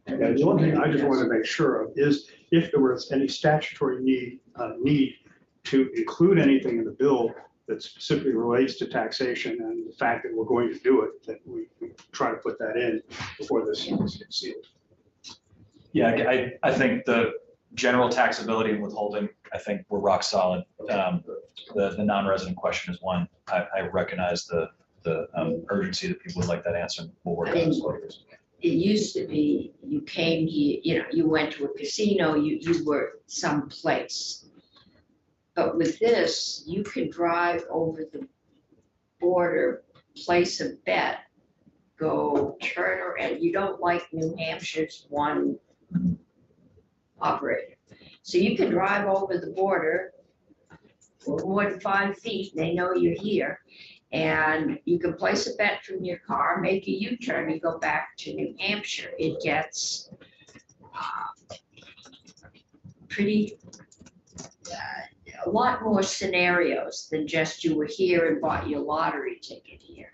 Yeah, the one thing I just want to make sure of is if there was any statutory need to include anything in the bill that specifically relates to taxation and the fact that we're going to do it, that we try to put that in before this gets sealed. Yeah, I think the general taxability and withholding, I think we're rock solid. The non-resident question is one. I recognize the urgency that people would like that answer. We'll work on this later. It used to be, you came here, you went to a casino, you were someplace. But with this, you can drive over the border, place a bet, go turn around. You don't like New Hampshire's one operator. So you can drive over the border for more than 5 feet, they know you're here. And you can place a bet from your car, make a U-turn, and go back to New Hampshire. It gets pretty, a lot more scenarios than just you were here and bought your lottery ticket here.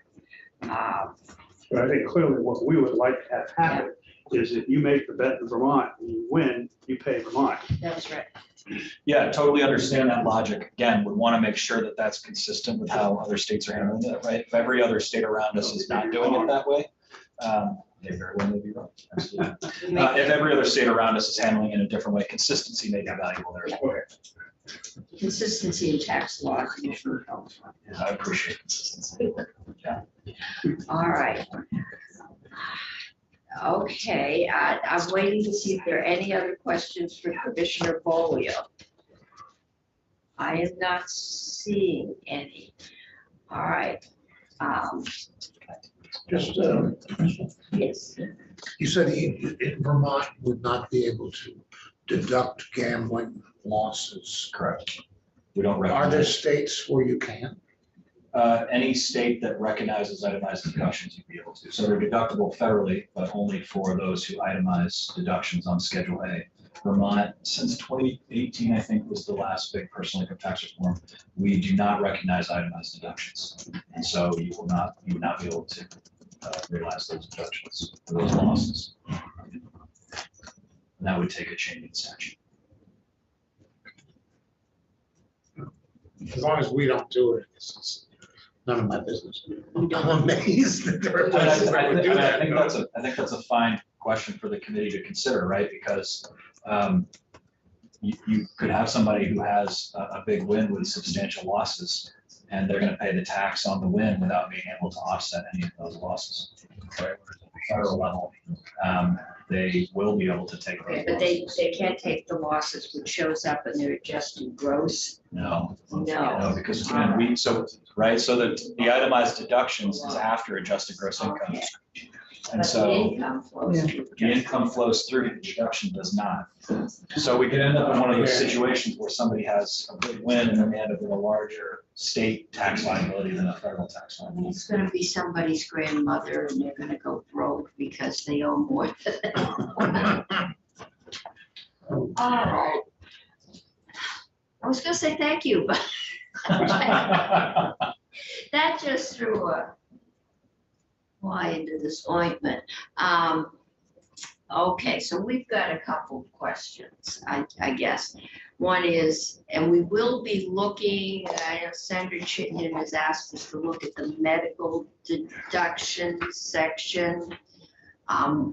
But I think clearly what we would like to have happen is if you make the bet in Vermont and you win, you pay Vermont. That's right. Yeah, totally understand that logic. Again, would want to make sure that that's consistent with how other states are handling it, right? If every other state around us is not doing it that way, they very well may be wrong. Absolutely. If every other state around us is handling it in a different way, consistency may be valuable there as well. Consistency in tax law usually helps. Yeah, I appreciate consistency. Yeah. All right. Okay, I'm waiting to see if there are any other questions for Commissioner Bolio. I am not seeing any. All right. Just, Yes. you said in Vermont would not be able to deduct gambling losses. Correct. We don't Are there recognize, states where you can? any state that recognizes itemized deductions, you'd be able to. So they're deductible federally, but only for those who itemize deductions on Schedule A. Vermont, since 2018, I think was the last big personal income tax reform, we do not recognize itemized deductions. And so you would not be able to realize those deductions for those losses. And that would take a change in statute. As long as we don't do it, it's none of my business. I'm amazed that there are And I places that would do that. I think that's a fine question for the committee to consider, right? Because you could have somebody who has a big win with substantial losses, and they're gonna pay the tax on the win without being able to offset any of those losses. Right? Whereas at the federal level, they will be able to take those Okay, but they losses. can't take the losses which shows up in their adjusted gross. No, No. because again, so that the itemized deductions is after adjusted gross income. Okay. And But the so income flows through. the income flows through, the deduction does not. So we could end up in one of those situations where somebody has a big win and then they end up with a larger state tax liability than a federal tax And liability. it's gonna be somebody's grandmother and they're gonna go broke because they owe more than. All right. I was gonna say thank you, but that just threw a fly into this ointment. Okay, so we've got a couple of questions, I guess. One is, and we will be looking, I know Senator Chittenden has asked us to look at the medical deductions section,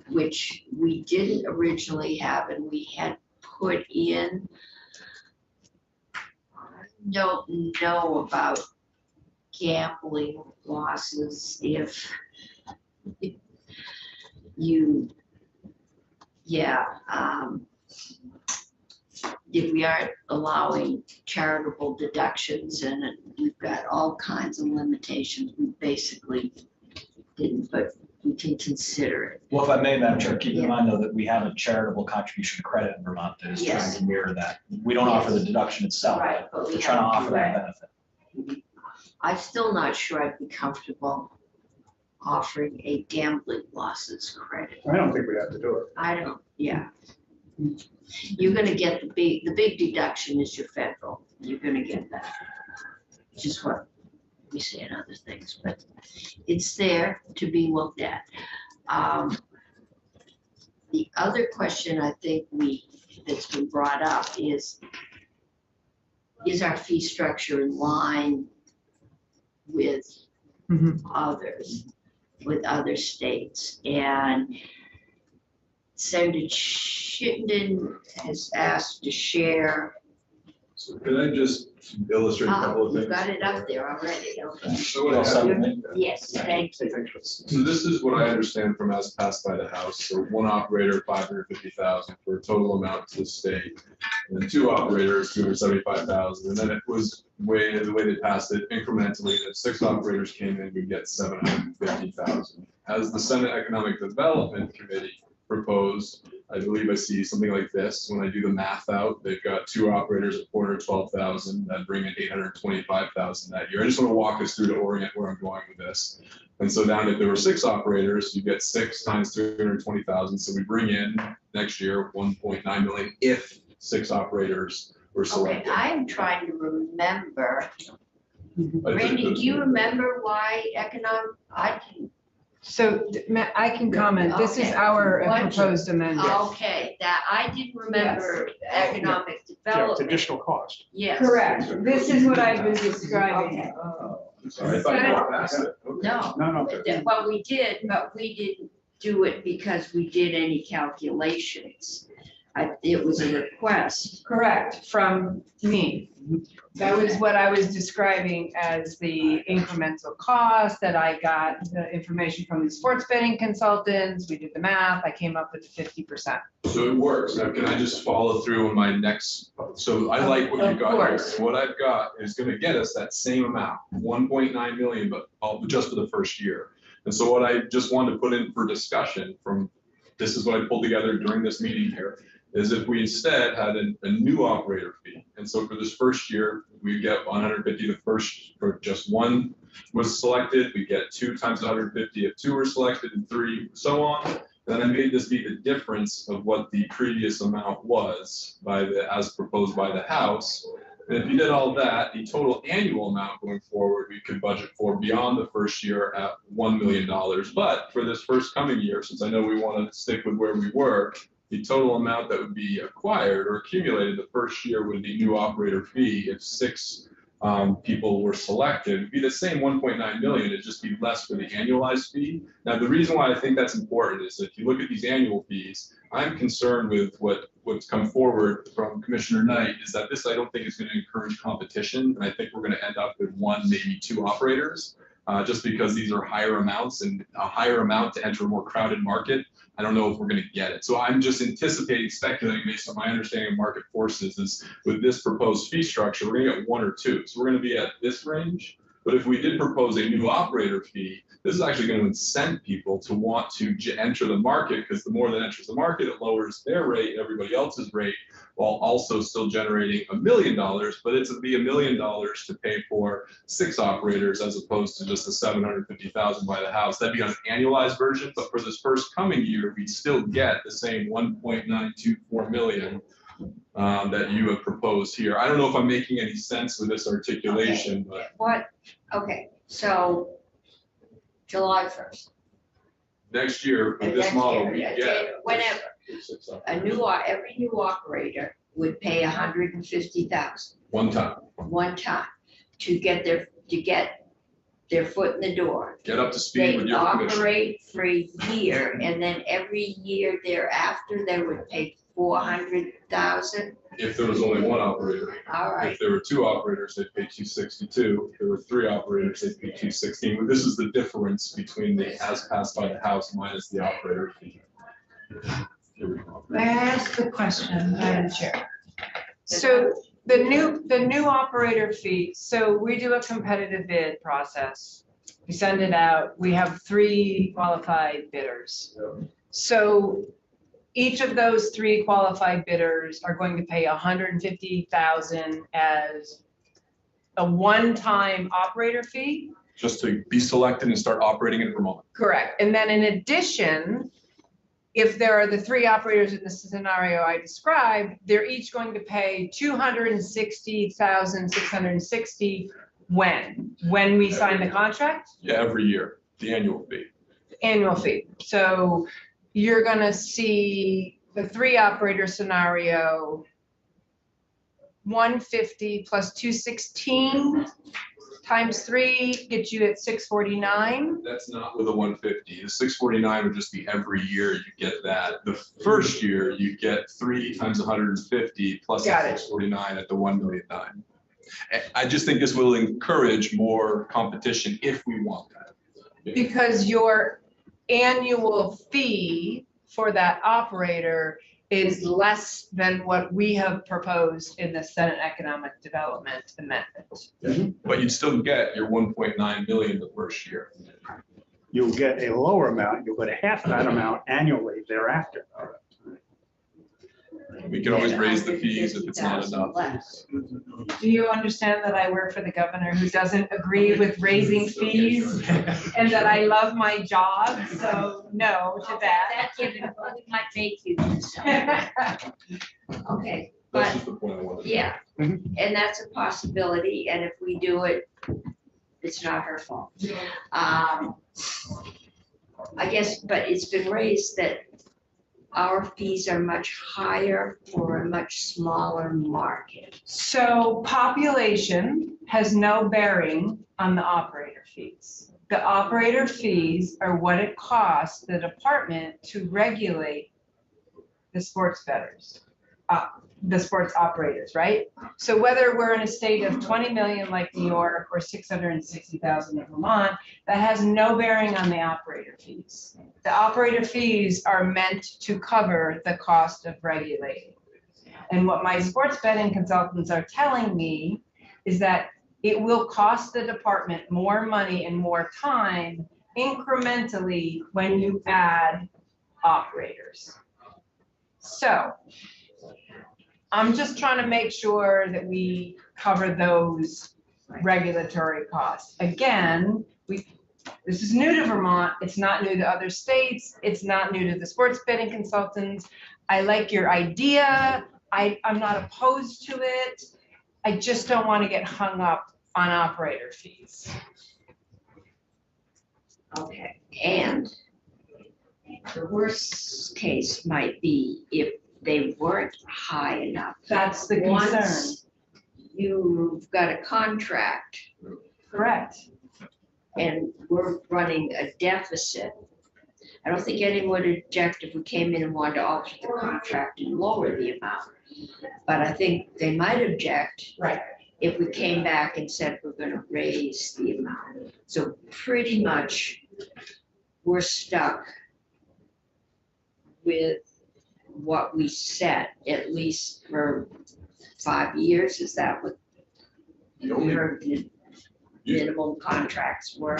which we didn't originally have and we had put in. I don't know about gambling losses if you, if we aren't allowing charitable deductions and we've got all kinds of limitations, we basically didn't, but we can consider it. Well, if I may, Madam Chair, keep Yeah. in mind though that we have a charitable contribution credit in Vermont that is trying Yes. to mirror that. We don't offer the deduction itself, Right, but but we we're trying to have offer that direct. benefit. I'm still not sure I'd be comfortable offering a gambling losses credit. I don't think we have to do it. I don't, yeah. You're gonna get the big deduction is your federal. You're gonna get that. Which is what we say in other things, but it's there to be looked at. The other question I think that's been brought up is our fee structure in line with Mhm. others, with other states? And Senator Chittenden has asked to share. So can I just illustrate a couple of things? You've got it up there already, okay. So what I have- Yes, thank you. So this is what I understand from as passed by the House. So one operator, 550,000 for a total amount to the state. And then two operators, 275,000. And then it was the way they passed it incrementally, that 6 operators came in, we'd get 750,000. As the Senate Economic Development Committee proposed, I believe I see something like this. When I do the math out, they've got 2 operators at 412,000, that bring in 825,000 that year. I just want to walk us through to orient where I'm going with this. And so now if there were 6 operators, you get 6 times 320,000. So we bring in next year 1.9 million if 6 operators were Okay, selected. I'm trying to remember. Randy, do you remember why I can, So Matt, I can comment. This is Okay. our Budget. proposed amendment. okay, that I didn't remember economic Yeah, it's development. additional cost. Yes. Correct. This is what I've been describing. Okay. Oh, I'm sorry, I thought you were passed it. Okay. No, No, well, we did, but we didn't do it because we did any calculations. It was a request. Correct, from me. That was what I was describing as the incremental cost, that I got the information from the sports betting consultants. We did the math. I came up with 50%. So it works. Now, can I just follow through on my next? So I like what you Of got here. course. What I've got is gonna get us that same amount, 1.9 million, but just for the first year. And so what I just wanted to put in for discussion this is what I pulled together during this meeting here, is if we instead had a new operator fee. And so for this first year, we get 150 the first, for just 1 was selected, we get 2 times 150 if 2 were selected and 3, so on. Then I made this be the difference of what the previous amount was as proposed by the House. And if you did all that, the total annual amount going forward, we could budget for beyond the first year at $1 million. But for this first coming year, since I know we want to stick with where we were, the total amount that would be acquired or accumulated the first year with the new operator fee, if 6 people were selected, would be the same 1.9 million. It'd just be less for the annualized fee. Now, the reason why I think that's important is that if you look at these annual fees, I'm concerned with what's come forward from Commissioner Knight is that this, I don't think, is going to encourage competition. And I think we're going to end up with 1, maybe 2 operators, just because these are higher amounts, and a higher amount to enter a more crowded market. I don't know if we're going to get it. So I'm just anticipating, speculating based on my understanding of market forces, is with this proposed fee structure, we're going to get 1 or 2. So we're going to be at this range. But if we did propose a new operator fee, this is actually going to incent people to want to enter the market, because the more that enters the market, it lowers their rate and everybody else's rate, while also still generating $1 million. But it's be $1 million to pay for 6 operators as opposed to just the 750,000 by the House. That'd be on an annualized version. But for this first coming year, we'd still get the same 1.924 million that you have proposed here. I don't know if I'm making any sense with this articulation, but Okay, so July 1st. next year with this Next model, year, we yeah, get whenever. 6 operators. Every new operator would pay 150,000 One time, one time to get their foot in the door. get up to speed They with your commission. operate for a year, and then every year thereafter, they would pay 400,000. If there was only 1 operator. All right, If there were 2 operators, they'd pay 262. If there were 3 operators, they'd pay 216. This is the difference between the as passed by the House minus the operator fee. Here we go. May I ask the question, Madam Chair? So the new operator fee, so we do a competitive bid process. We send it out. We have 3 qualified bidders. So each of those 3 qualified bidders are going to pay 150,000 as a one-time operator fee. just to be selected and start operating in Vermont. Correct. And then in addition, if there are the three operators in the scenario I described, they're each going to pay $260,660 when we sign the contract, Yeah, every year, the annual fee. annual fee. So you're gonna see the three operator scenario, 150 plus 216 times 3 gets you at 649. That's not with a 150. The 649 would just be every year you get that. The first year you get 3 times 150 plus Got it. 649 at the 1 million. I just think this will encourage more competition if we want that. Because your annual fee for that operator is less than what we have proposed in the Senate Economic Development Amendment. But you'd still get your 1.9 million the first year. You'll get a lower amount, you'll get half that amount annually thereafter. We can always raise the fees if it's not enough. Less. Do you understand that I work for the governor who doesn't agree with raising fees and that I love my job? So no to that. That given, we might make you do so. Okay, That's but just the point I wanted. yeah, Mhm. and that's a possibility, and if we do it, it's not her fault. I guess, but it's been raised that our fees are much higher for a much smaller market. So population has no bearing on the operator fees. The operator fees are what it costs the department to regulate the sports bettors, the sports operators, right? So whether we're in a state of 20 million like New York or 660,000 in Vermont, that has no bearing on the operator fees. The operator fees are meant to cover the cost of regulating. And what my sports betting consultants are telling me is that it will cost the department more money and more time incrementally when you add operators. So I'm just trying to make sure that we cover those regulatory costs. Again, this is new to Vermont. It's not new to other states. It's not new to the sports betting consultants. I like your idea. I'm not opposed to it. I just don't want to get hung up on operator fees. Okay, and the worst case might be if they weren't high enough. That's the concern. Once you've got a contract Correct. and we're running a deficit, I don't think anyone would object if we came in and wanted to alter the contract and lower the amount. But I think they might object Right. if we came back and said we're gonna raise the amount. So pretty much, we're stuck with what we set, at least for 5 years. Is that what The only- your minimum contracts were?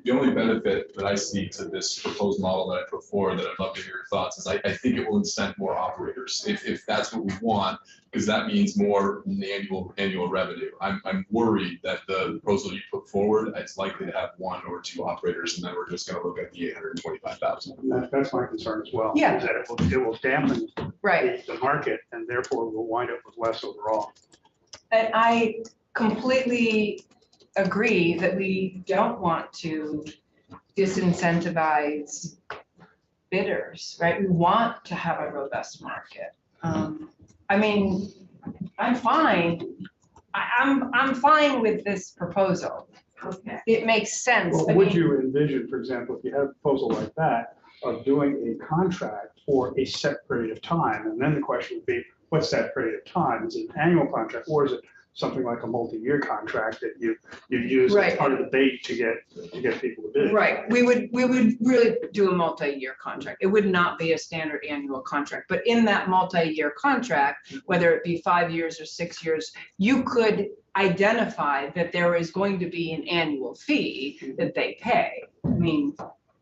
The only benefit that I see to this proposed model that I put forward, that I'd love to hear your thoughts, is I think it will incent more operators, if that's what we want, because that means more annual revenue. I'm worried that the proposal you put forward, it's likely to have 1 or 2 operators, and then we're just gonna look at the 825,000. That's my concern as well. Yeah. Is that it will dampen Right. the market, and therefore we'll wind up with less overall. And I completely agree that we don't want to disincentivize bidders, right? We want to have a robust market. I mean, I'm fine. I'm fine with this proposal. Okay. It makes sense. Well, I would mean, you envision, for example, if you had a proposal like that, of doing a contract for a set period of time? And then the question would be, what's that period of time? Is it an annual contract, or is it something like a multi-year contract that you use as Right. part of the bait to get people to bid? Right, we would really do a multi-year contract. It would not be a standard annual contract, but in that multi-year contract, whether it be 5 years or 6 years, you could identify that there is going to be an annual fee that they pay. I mean,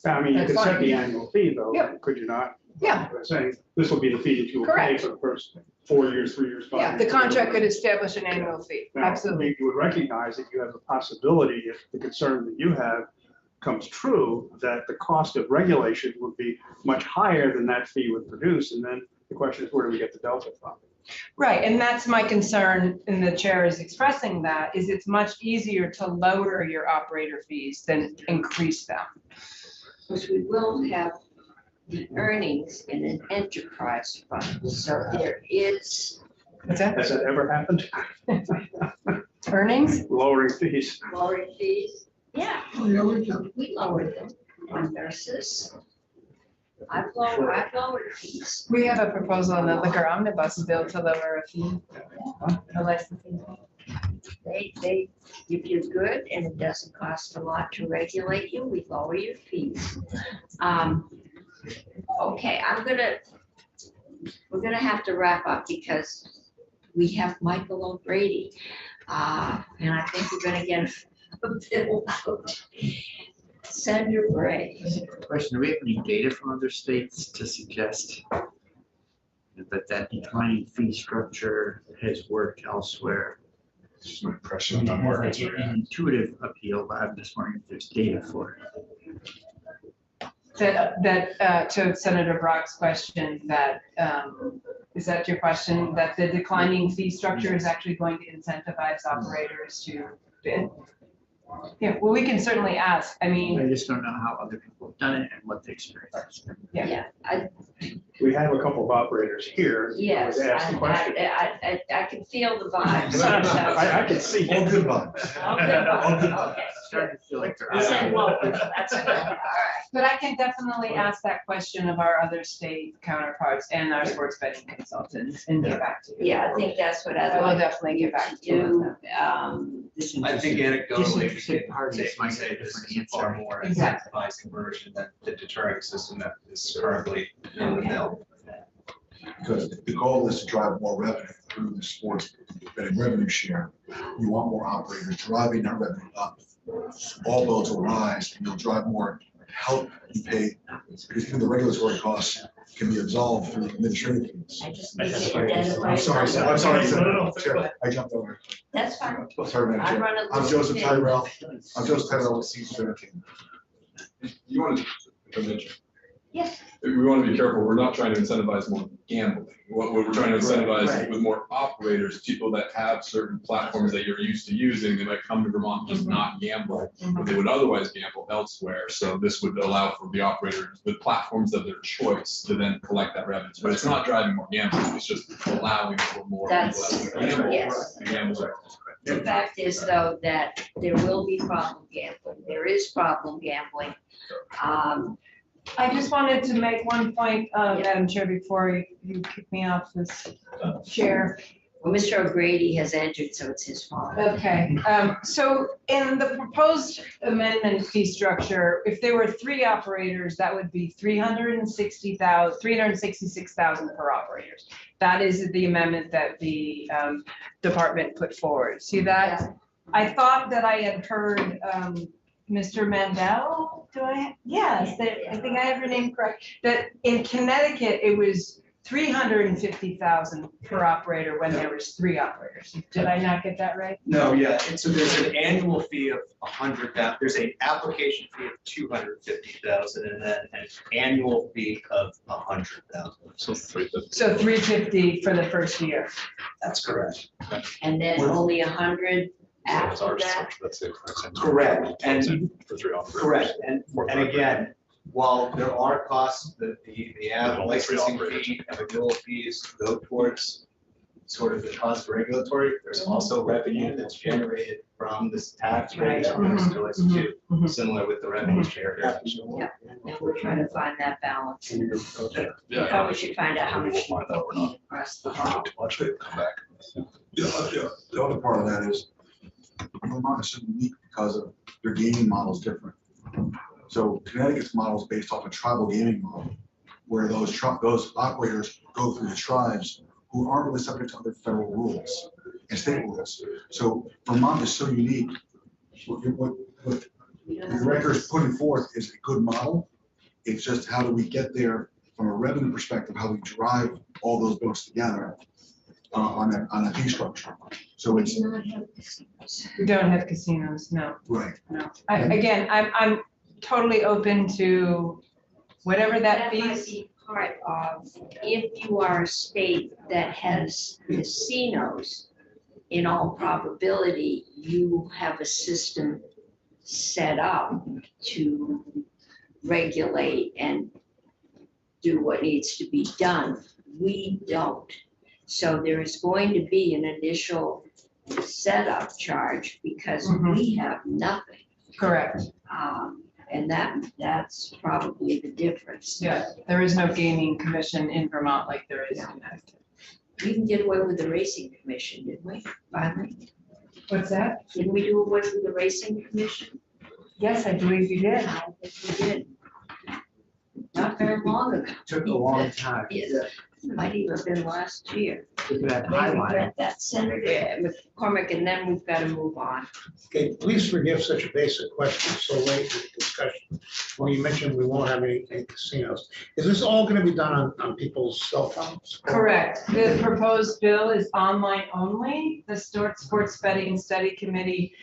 You That's could set fine. the annual fee though, Yep. could you not? Yeah. I'm saying, this will be the fee that you will pay Correct. for the first 4 years, 3 years, 5 years. Yeah, the contract could establish an annual fee, Now, absolutely. You would recognize that you have a possibility, if the concern that you have comes true, that the cost of regulation would be much higher than that fee would produce. And then the question is, where do we get the delta from? Right, and that's my concern, and the chair is expressing that, is it's much easier to lower your operator fees than increase them. Because we will have the earnings in an enterprise fund, so there is What's that? Has that ever happened? Earnings? Lowering fees? lowered fees. Yeah, we lowered them on nurses. I've lowered fees. We have a proposal on the liquor omnibus bill to lower a fee. A licensing fee. They, if you're good and it doesn't cost a lot to regulate you, we lower your fees. Okay, we're gonna have to wrap up because we have Michael O'Grady. And I think we're gonna get a bill out. Senator Bray. Question, do we have any data from other states to suggest that declining fee structure has worked elsewhere? Just my impression on It that has market. an intuitive appeal, but I'm just wondering if there's data for it. To Senator Brock's question, that, is that your question, that the declining fee structure is actually going to incentivize operators to bid? Yeah, well, we can certainly ask, I mean, I just don't know how other people have done it and what the experience has been. Yeah, We have a couple of operators here. who yes, would ask the question. I can feel the vibes. I can see. All good vibes. All good, okay. Starting to feel like they're You said, out. well, that's good, all right. but I can definitely ask that question of our other state counterparts and our sports betting consultants and get back to you. Yeah, I think that's what I'd I will like definitely get back to you. on to do. I think anecdotally, Disinterested parties safe to might say have a this different is answer. far more Exactly. incentivized conversion than the deterring system that is currently in the bill. Because the goal is to drive more revenue through the sports betting revenue share. You want more operators driving that revenue up. All boats will rise and you'll drive more help you pay, because even the regulatory costs can be absolved through administrative fees. I just need to identify. I'm sorry, Chair, I jumped over. That's fine. Sorry, Madam I Chair. run a I'm little Joseph bit. Tyrell. I'm Joseph Tyrell with C-17. You want to mention, Yes, we want to be careful, we're not trying to incentivize more gambling. What we're trying to incentivize Right. with more operators, people that have certain platforms that you're used to using, they might come to Vermont, just not gamble, but they would otherwise gamble elsewhere. So this would allow for the operators with platforms of their choice to then collect that revenue. But it's not driving more gambling, it's just allowing for more people That's- that gamble. yes. to gamble. the fact is though that there will be problem gambling. There is problem gambling. I just wanted to make one point, Madam Chair, before you kick me off this chair. Well, Mr. O'Grady has entered, so it's his fault. Okay, so in the proposed amendment fee structure, if there were 3 operators, that would be 366,000 per operators. That is the amendment that the department put forward. See that? I thought that I had heard Mr. Mandel, yes, I think I have your name correct, that in Connecticut, it was 350,000 per operator when there was 3 operators. Did I not get that right? No, yeah, and so there's an annual fee of 100,000, there's an application fee of 250,000 and then an annual fee of 100,000. So 350. So 350 for the first year. That's correct. And then only 100 That's after our that. search, that's it. Correct, and For 3 operators. correct, and again, while there are costs, the ad licensing fee and renewal fees go towards sort of the cost of regulatory, there's also revenue that's generated from this tax rate on Mr. too, similar with the revenue share. Yeah, and we're trying to find that balance. We Yeah. probably should find out how We'll much find out, we're not. across the hall. Watch it come back. The other part of that is Vermont is so unique because of their gaming model is different. So Connecticut's model is based off a tribal gaming model, where those operators go through the tribes who aren't really subject to other federal rules and state rules. So Vermont is so unique. What the director is putting forth is a good model. It's just how do we get there from a revenue perspective, how we drive all those bills together on a fee structure. So it's, We don't have casinos, no, right, no. Again, I'm totally open to whatever that That might fees. be part of, if you are a state that has casinos, in all probability, you have a system set up to regulate and do what needs to be done. We don't. So there is going to be an initial setup charge because we have nothing. Correct. And that's probably the difference. Yeah, there is no gaming commission in Vermont like there is in Connecticut. We can get away with the racing commission, didn't we, finally? What's that? Didn't we do away with the racing commission? Yes, I believe you did. I think we did. Not very long ago. Took a long time. Yeah, it might even have been last year. Look at that Maybe highlight. read that Senator McCormick, and then we've got to move on. Okay, please forgive such a basic question so late in the discussion. When you mentioned we won't have any casinos, is this all gonna be done on people's cell phones? Correct. The proposed bill is online only. The Sports Betting Study Committee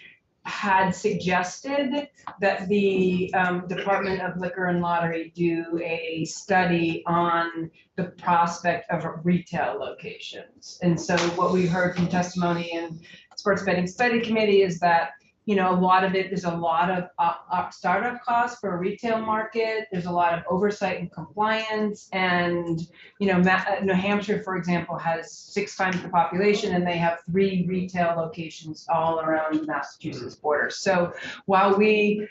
had suggested that the Department of Liquor and Lottery do a study on the prospect of retail locations. And so what we heard from testimony in Sports Betting Study Committee is that, you know, a lot of it is a lot of startup costs for a retail market. There's a lot of oversight and compliance. And, you know, New Hampshire, for example, has 6 times the population and they have 3 retail locations all around the Massachusetts border. So while we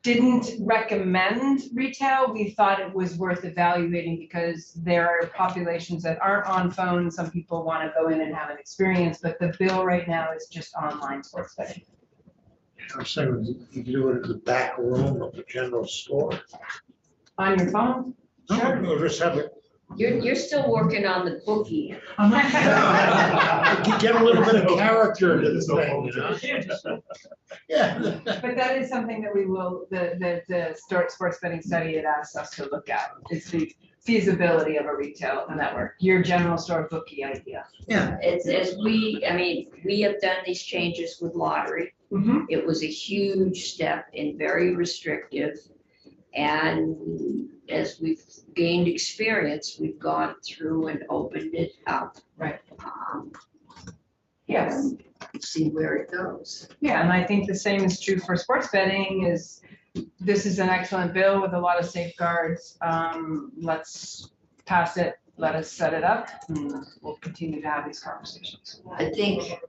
didn't recommend retail, we thought it was worth evaluating because there are populations that aren't on phones. Some people want to go in and have an experience, but the bill right now is just online sports betting. I'm saying you do it in the back room of the general store. On your phone? Sure. No, just have it. You're still working on the bookie. Get a little bit of character into the thing, you know? Yeah. But that is something that we will, the sports betting study had asked us to look at. It's the feasibility of a retail network, your general store bookie idea. Yeah. As we have done these changes with lottery. It was a huge step and very restrictive. And as we've gained experience, we've gone through and opened it up. Right. Yes. See where it goes. Yeah, and I think the same is true for sports betting. This is an excellent bill with a lot of safeguards. Let's pass it, let us set it up, and we'll continue to have these conversations. I think,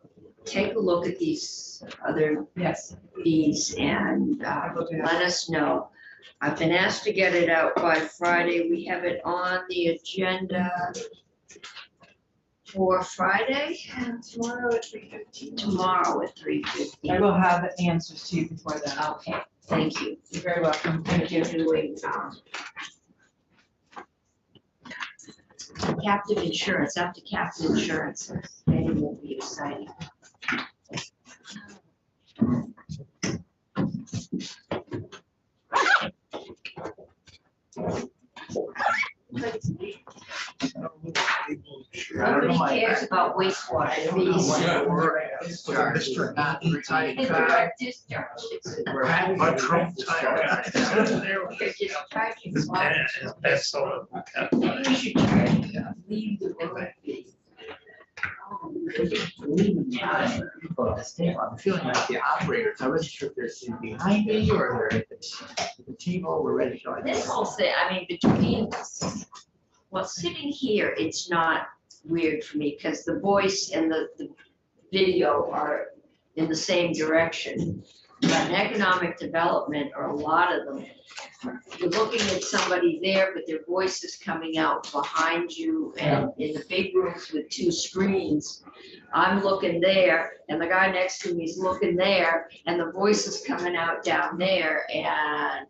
take a look at these other fees and let us know. I've been asked to get it out by Friday. We have it on the agenda for Friday. Tomorrow at 3:15. Tomorrow at 3:15. I will have the answers to you before then. Okay, thank you. You're very welcome. Thank you. Captive insurance, after captive insurance, maybe will be exciting. Nobody cares about wastewater fees. Mr. Not retired. Direct discharge. My Trump time. They're just charging water. That's all. We should charge, leave the road fee. I'm feeling like the operators, I wasn't sure if they're sitting behind me or they're at the table, we're ready to go. This whole thing, I mean, between, well, sitting here, it's not weird for me because the voice and the video are in the same direction. But in economic development, or a lot of them, you're looking at somebody there, but their voice is coming out behind you. And in the big rooms with 2 screens, I'm looking there and the guy next to me is looking there and the voice is coming out down there. And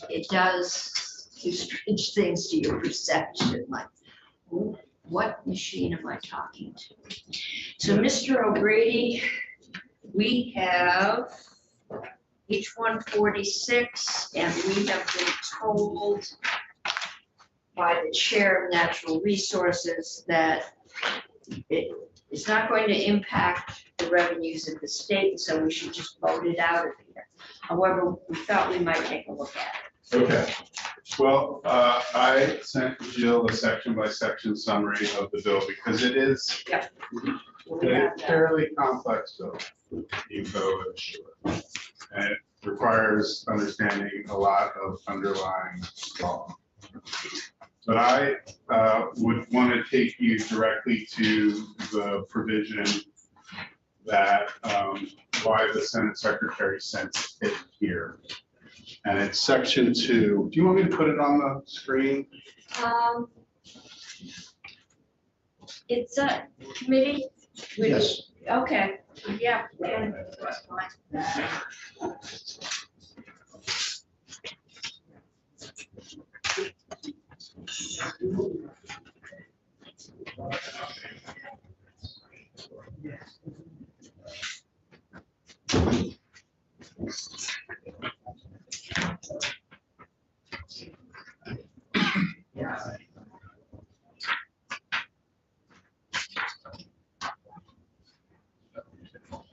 it does do strange things to your perception, like, what machine am I talking to? So Mr. O'Grady, we have each 146, and we have been told by the chair of natural resources that it is not going to impact the revenues of the state, so we should just vote it out of here. However, we thought we might take a look at it. Okay, well, I sent Jill a section by section summary of the bill because it is We have a that. fairly complex bill, even though it's short. And it requires understanding a lot of underlying law. But I would want to take you directly to the provision that why the Senate Secretary sent it here. And it's section 2. Do you want me to put it on the screen? It's a committee. Yes. Okay, yeah.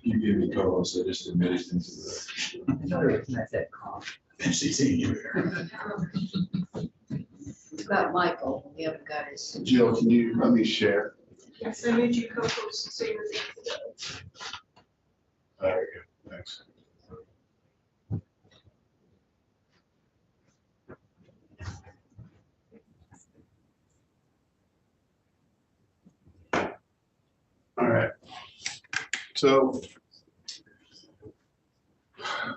You gave me co-host, I just admitted into the. We've got Michael, we haven't got his. Jill, can you let me share? Yes, I made you co-host, so you're the. Very good, thanks. All right. So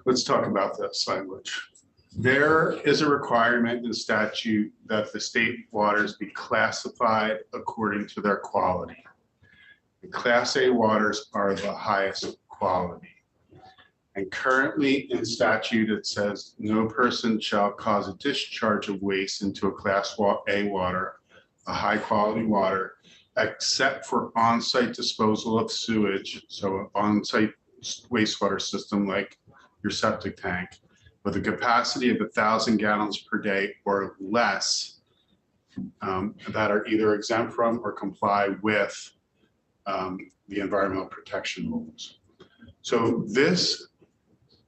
let's talk about this language. There is a requirement in statute that the state waters be classified according to their quality. The Class A waters are the highest quality. And currently in statute, it says no person shall cause a discharge of waste into a Class A water, a high quality water, except for on-site disposal of sewage, so an on-site wastewater system like your septic tank, with a capacity of 1,000 gallons per day or less, that are either exempt from or comply with the environmental protection rules. So this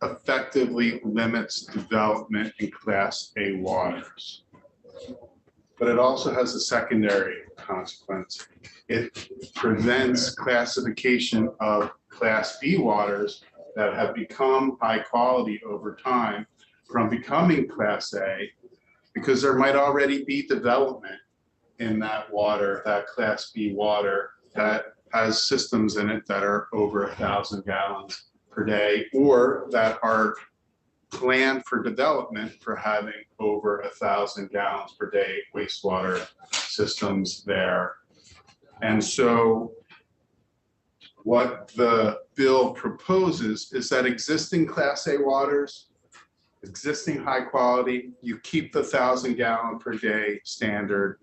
effectively limits development in Class A waters. But it also has a secondary consequence. It prevents classification of Class B waters that have become high quality over time from becoming Class A, because there might already be development in that water, that Class B water, that has systems in it that are over 1,000 gallons per day, or that are planned for development for having over 1,000 gallons per day wastewater systems there. And so what the bill proposes is that existing Class A waters, existing high quality, you keep the 1,000 gallon per day standard,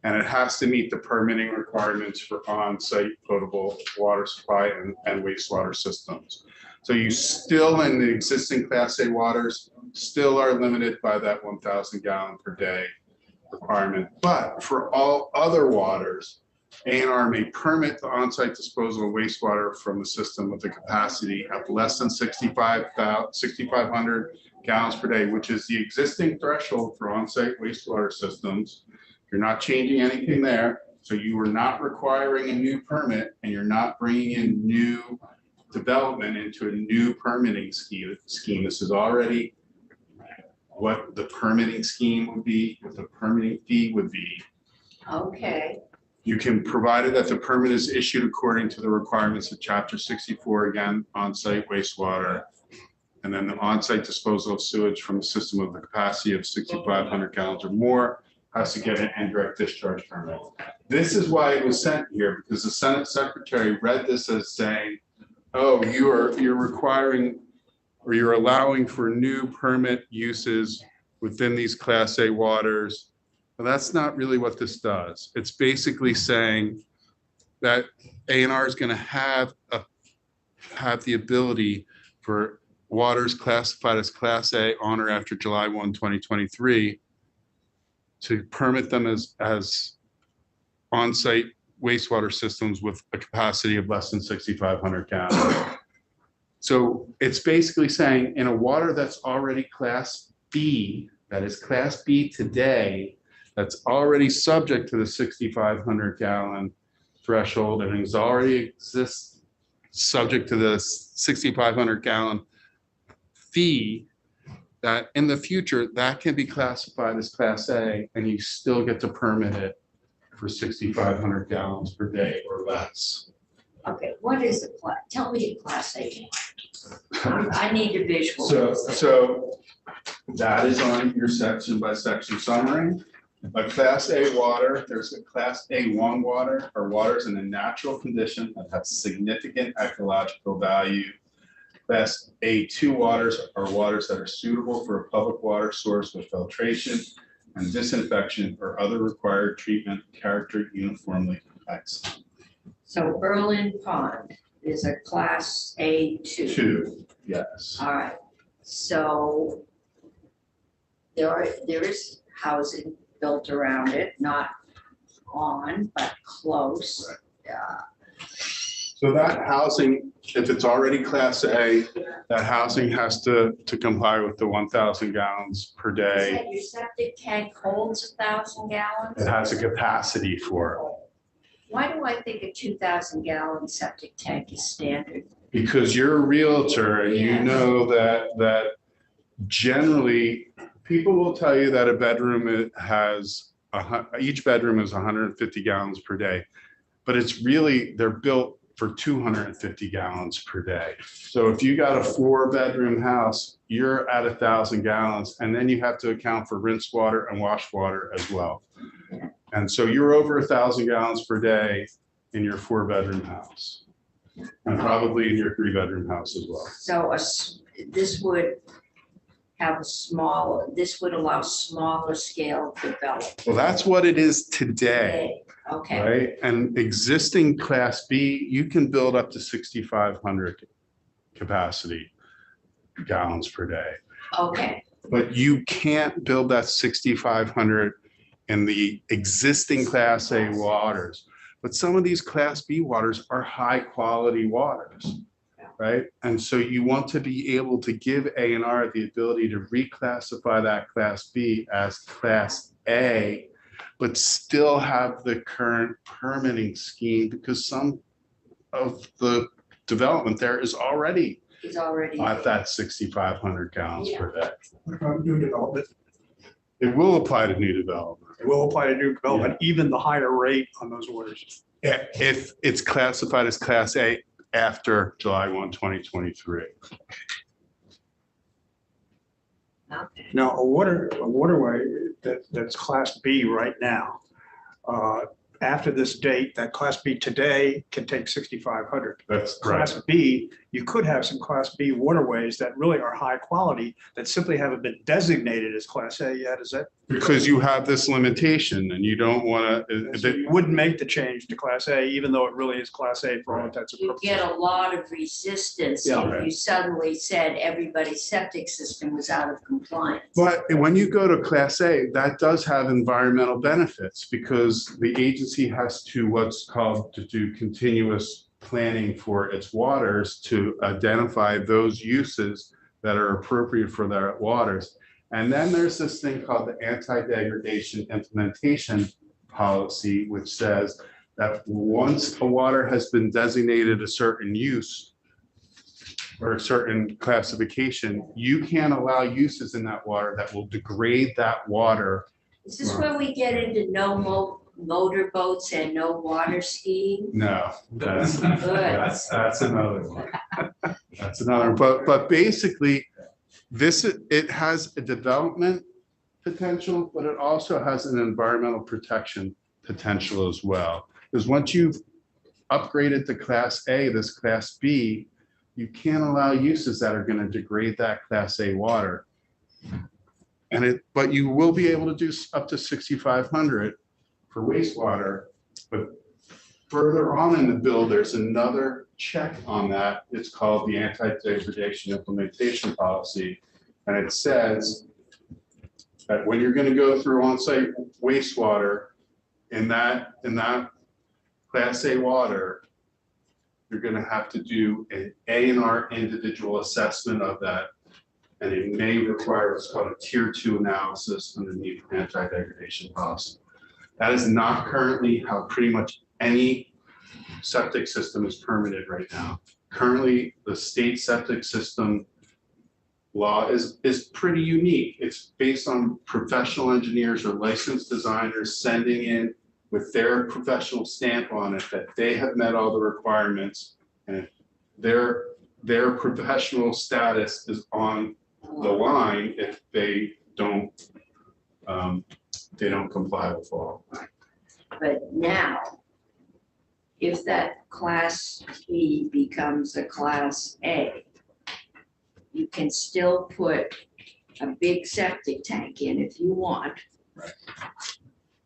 and it has to meet the permitting requirements for on-site potable water supply and wastewater systems. So you still, in the existing Class A waters, still are limited by that 1,000 gallon per day requirement. But for all other waters, ANR may permit the on-site disposal of wastewater from the system with a capacity of less than 6,500 gallons per day, which is the existing threshold for on-site wastewater systems. You're not changing anything there. So you are not requiring a new permit, and you're not bringing in new development into a new permitting scheme. This is already what the permitting scheme would be, what the permitting fee would be. Okay, You can, provided that the permit is issued according to the requirements of Chapter 64, again, on-site wastewater, and then the on-site disposal of sewage from a system of the capacity of 6,500 gallons or more has to get an indirect discharge permit. This is why it was sent here, because the Senate Secretary read this as saying, oh, you're requiring, or you're allowing for new permit uses within these Class A waters. Well, that's not really what this does. It's basically saying that ANR is going to have the ability for waters classified as Class A on or after July 1, 2023 to permit them as on-site wastewater systems with a capacity of less than 6,500 gallons. So it's basically saying in a water that's already Class B, that is Class B today, that's already subject to the 6,500 gallon threshold and is already exists subject to the 6,500 gallon fee, that in the future, that can be classified as Class A and you still get to permit it for 6,500 gallons per day or less. Okay, what is the class? Tell me the Class A. I need a visual. So that is on your section by section summary. A Class A water, there's a Class A1 water, or waters in a natural condition that have significant ecological value. Class A2 waters are waters that are suitable for a public water source with filtration and disinfection or other required treatment charactered uniformly excellent. So Berlin Pond is a Class A2. Two, yes. All right, so there is housing built around it, not on, but close. So that housing, if it's already Class A, that housing has to comply with the 1,000 gallons per You day. said your septic tank holds 1,000 gallons? It has a capacity for it. Why do I think a 2,000 gallon septic tank is standard? Because you're a realtor and you Yes. know that generally, people will tell you that a bedroom has, each bedroom is 150 gallons per day. But it's really, they're built for 250 gallons per day. So if you got a 4-bedroom house, you're at 1,000 gallons, and then you have to account for rinse water and wash water as well. And so you're over 1,000 gallons per day in your 4-bedroom house, and probably in your 3-bedroom house as well. So this would have this would allow smaller scale development. Well, that's what it is today, Okay, right? And existing Class B, you can build up to 6,500 capacity gallons per day. okay, But you can't build that 6,500 in the existing Class A waters. But some of these Class B waters are high quality waters, right? And so you want to be able to give A&R the ability to reclassify that Class B as Class A, but still have the current permitting scheme, because some of the development there is already it's already. at that 6,500 gallons per day. New development, It will apply to new development. it will apply to new development, even the higher rate on those orders. If it's classified as Class A after July 1, 2023. Okay. Now, a waterway that's Class B right now, after this date, that Class B today can take 6,500. That's right. Class B, you could have some Class B waterways that really are high quality that simply haven't been designated as Class A yet, is that? Because you have this limitation and you don't want So to, you wouldn't make the change to Class A, even though it really is Class A for all intents and You purposes. get a lot of resistance Yeah. if you suddenly said everybody's septic system was out of compliance. but when you go to Class A, that does have environmental benefits because the agency has to what's called to do continuous planning for its waters to identify those uses that are appropriate for their waters. And then there's this thing called the anti-degradation implementation policy, which says that once a water has been designated a certain use or a certain classification, you can't allow uses in that water that will degrade that water. Is this where we get into no motor boats and no water skiing? No, that's Good. that's another one. That's another, but basically, it has a development potential, but it also has an environmental protection potential as well. Because once you've upgraded to Class A, this Class B, you can't allow uses that are going to degrade that Class A water. But you will be able to do up to 6,500 for wastewater, but further on in the bill, there's another check on that. It's called the anti-degradation implementation policy. And it says That when you're gonna go through on-site wastewater in that Class A water, you're gonna have to do an A&R individual assessment of that. And it may require what's called a tier 2 analysis underneath anti-degradation policy. That is not currently how pretty much any septic system is permitted right now. Currently, the state septic system law is pretty unique. It's based on professional engineers or licensed designers sending in with their professional stamp on it that they have met all the requirements, and their professional status is on the line if they don't comply with all. But now, if that Class B becomes a Class A, you can still put a big septic tank in if you want.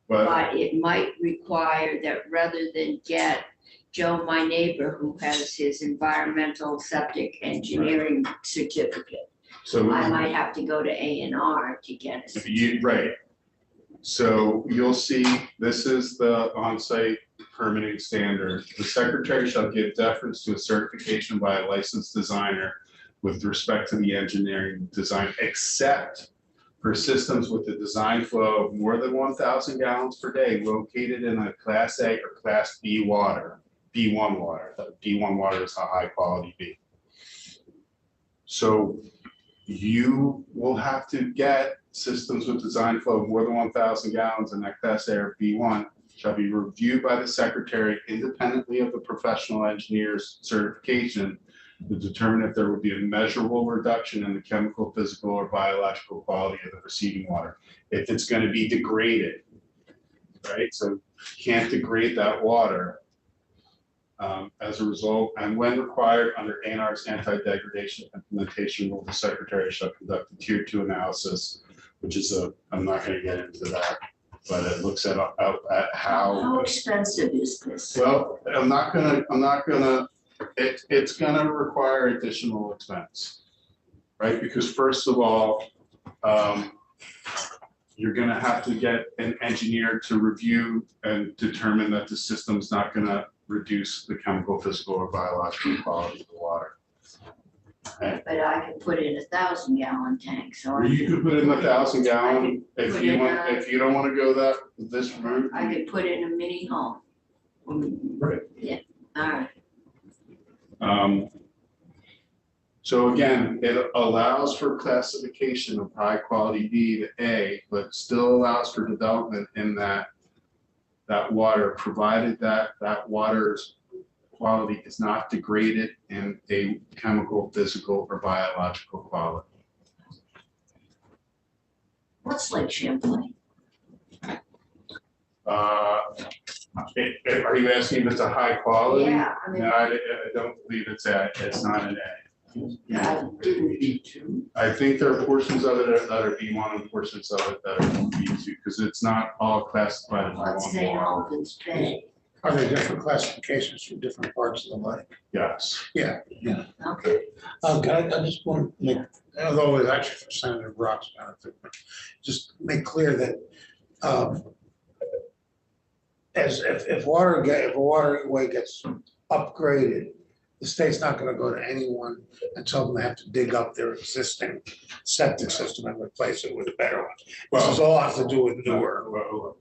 But it might require that rather than get Joe, my neighbor, who has his environmental septic engineering certificate, So I might have to go to A&R to get it. right. So you'll see, this is the on-site permitting standard. The secretary shall give deference to a certification by a licensed designer with respect to the engineering design, except for systems with a design flow of more than 1,000 gallons per day located in a Class A or Class B water, B1 water. B1 water is a high quality B. So you will have to get systems with design flow of more than 1,000 gallons in that Class A or B1 shall be reviewed by the secretary independently of the professional engineer's certification to determine if there would be a measurable reduction in the chemical, physical, or biological quality of the receiving water. If it's going to be degraded, right? So you can't degrade that water as a result. And when required under ANR's anti-degradation implementation rule, the secretary shall conduct a tier 2 analysis, which is I'm not going to get into that, but it looks at how. How expensive is this? Well, it's gonna require additional expense, right? Because first of all, you're gonna have to get an engineer to review and determine that the system's not gonna reduce the chemical, physical, or biological quality of the water. Okay. But I can put in 1,000 gallon tank, so. You could put in 1,000 gallon, if put you in want, if you don't wanna go this route. I could put in a mini home. Right. Yeah, all right. So again, it allows for classification of high quality B to A, but still allows for development in that water, provided that water's quality is not degraded in a chemical, physical, or biological quality. What's Lake Champlain? Are you asking if it's a high quality? Yeah, I mean. No, I don't believe it's not an A. I didn't. I think there are portions of it that are B1 and portions of it that are B2, because it's not all classified as Let's one say water. Albans Bay. Are there different classifications for different parts of the lake? Yes. Yeah. Okay. I just want to make, although it's actually for Senator Brock's benefit, but just make clear that if a waterway gets upgraded, the state's not gonna go to anyone and tell them they have to dig up their existing septic system and replace it with a better one. This is all has to do with newer. Well,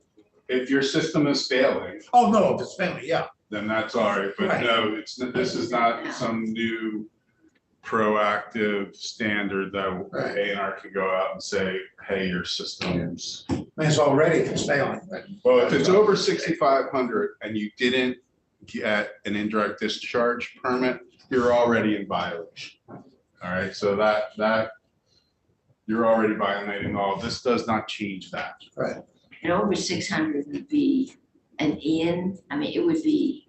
if your system is failing, Oh, no, if it's family, yeah. then that's all right, but Right. no, this is not some new proactive standard that Right. A&R can go out and say, hey, your system's. I mean, it's already, it's failing, but Well, if it's over 6,500 and you didn't get an indirect discharge permit, you're already in violation. All right, so that you're already violating all. This does not change that. right. And over 600 would be an in, I mean, it would be.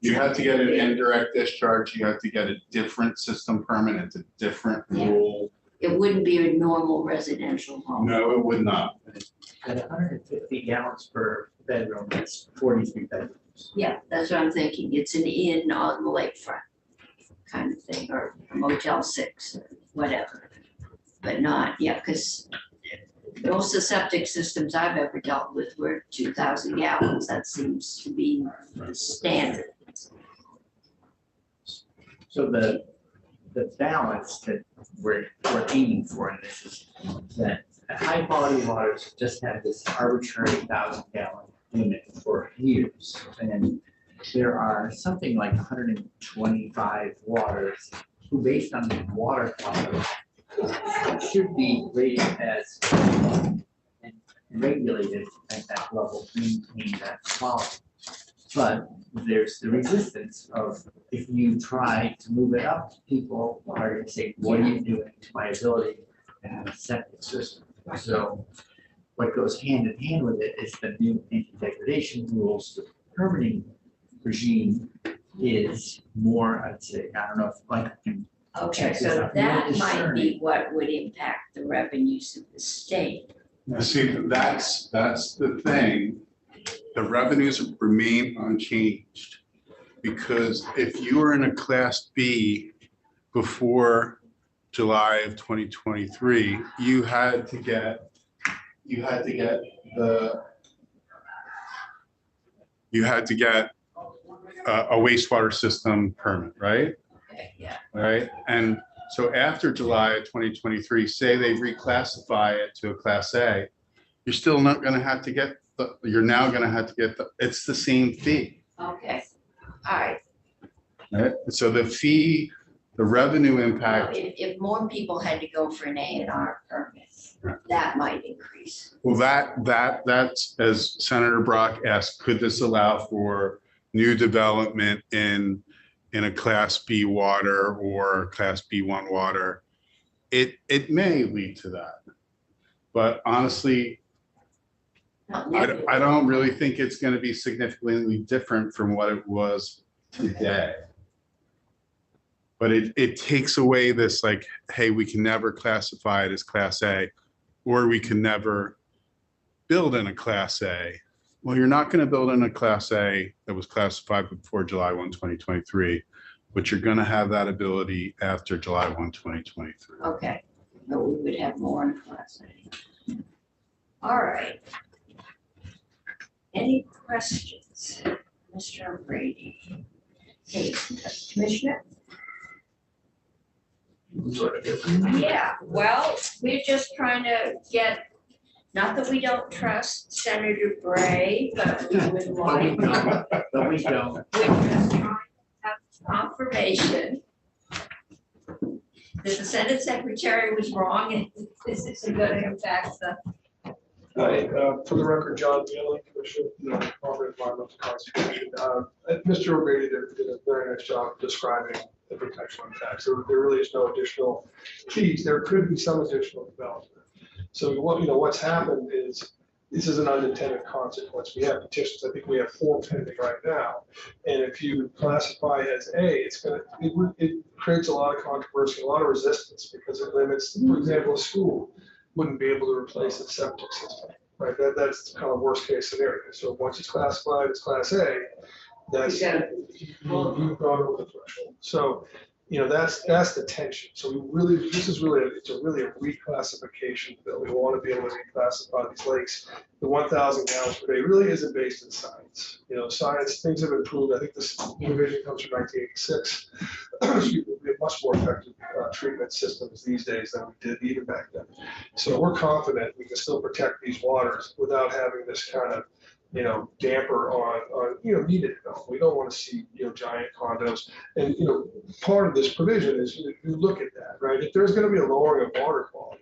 You have to get an indirect discharge, you have to get a different system permit, it's a different rule. It wouldn't be a normal residential home. No, it would not. At 150 gallons per bedroom, that's 43 bedrooms. Yeah, that's what I'm thinking. It's an inn on the lakefront kind of thing, or a Motel 6, or whatever. But not, yeah, because Most of the septic systems I've ever dealt with were 2,000 gallons. That seems to be the standard. So the balance that we're aiming for in this is that high quality waters just have this arbitrary 1,000-gallon limit for years. And there are something like 125 waters who, based on the water quality, should be rated as and regulated at that level, maintain that quality. But there's the resistance of, if you try to move it up, people are going to say, what are you doing to my ability to have a septic system? So what goes hand in hand with it is the new anti-degradation rules. The permitting regime is more, I'd say, I don't know if Mike can. Okay, check this so out, more that might be discerning. what would impact the revenues of the state. Now, see, that's the thing. The revenues remain unchanged. Because if you were in a Class B before July of 2023, you had to get a wastewater system permit, right? Okay, yeah. Right, and so after July of 2023, say they reclassify it to a Class A, you're still not gonna have to get you're now gonna have to get it's the same fee. Okay, all right. Right, so the fee, the revenue Well, impact, if more people had to go for an A&R permit, Right. that might increase. well, that's, as Senator Brock asked, could this allow for new development in a Class B water or Class B1 water? It may lead to that. But honestly, I don't really think it's going to be significantly different from what it was today. But it takes away this, like, hey, we can never classify it as Class A, or we can never build in a Class A. Well, you're not going to build in a Class A that was classified before July 1, 2023, but you're going to have that ability after July 1, 2023. Okay, but we would have more in Class A. All right. Any questions? Mr. Brady? Hey, Commissioner? Yeah, well, we're just trying to get, not that we don't trust Senator Bray, but we would like. But we don't. We're just trying to have confirmation that the Senate Secretary was wrong and this isn't gonna impact the. Hi, for the record, John Bailey, Commissioner of the Department of Environmental Conservation. Mr. O'Grady did a very nice job describing the potential impacts. There really is no additional fees. There could be some additional development. So what's happened is, this is an unintended consequence. We have petitions. I think we have 4 pending right now. And if you classify as A, it creates a lot of controversy, a lot of resistance, because it limits, for example, a school wouldn't be able to replace its septic system, right? That's kind of worst case scenario. So once it's classified as Class A, that's, you've gone over the threshold. So, that's the tension. So it's really a reclassification bill. We want to be able to reclassify these lakes. The 1,000 gallons per day really isn't based in science. Science, things have improved. I think this provision comes from 1986. We have much more effective treatment systems these days than we did even back then. So we're confident we can still protect these waters without having this kind of damper on needed development. We don't want to see, giant condos. And, part of this provision is you look at that, right? If there's going to be a lowering of water quality,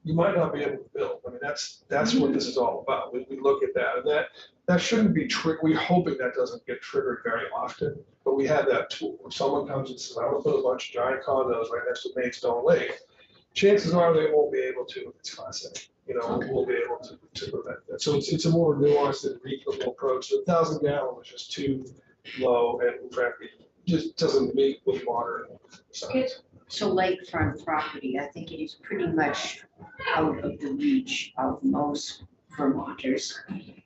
you might not be able to build. I mean, that's what this is all about. We look at that, and that shouldn't be we're hoping that doesn't get triggered very often, but we have that tool. If someone comes and says, I want to put a bunch of giant condos right next to Maidstone Lake, chances are they won't be able to if it's Class A. We'll be able to prevent that. So it's a more nuanced and reasonable approach. So 1,000 gallon was just too low, and frankly, just doesn't meet with modern science. So lakefront property, I think it is pretty much out of the reach of most Vermonters,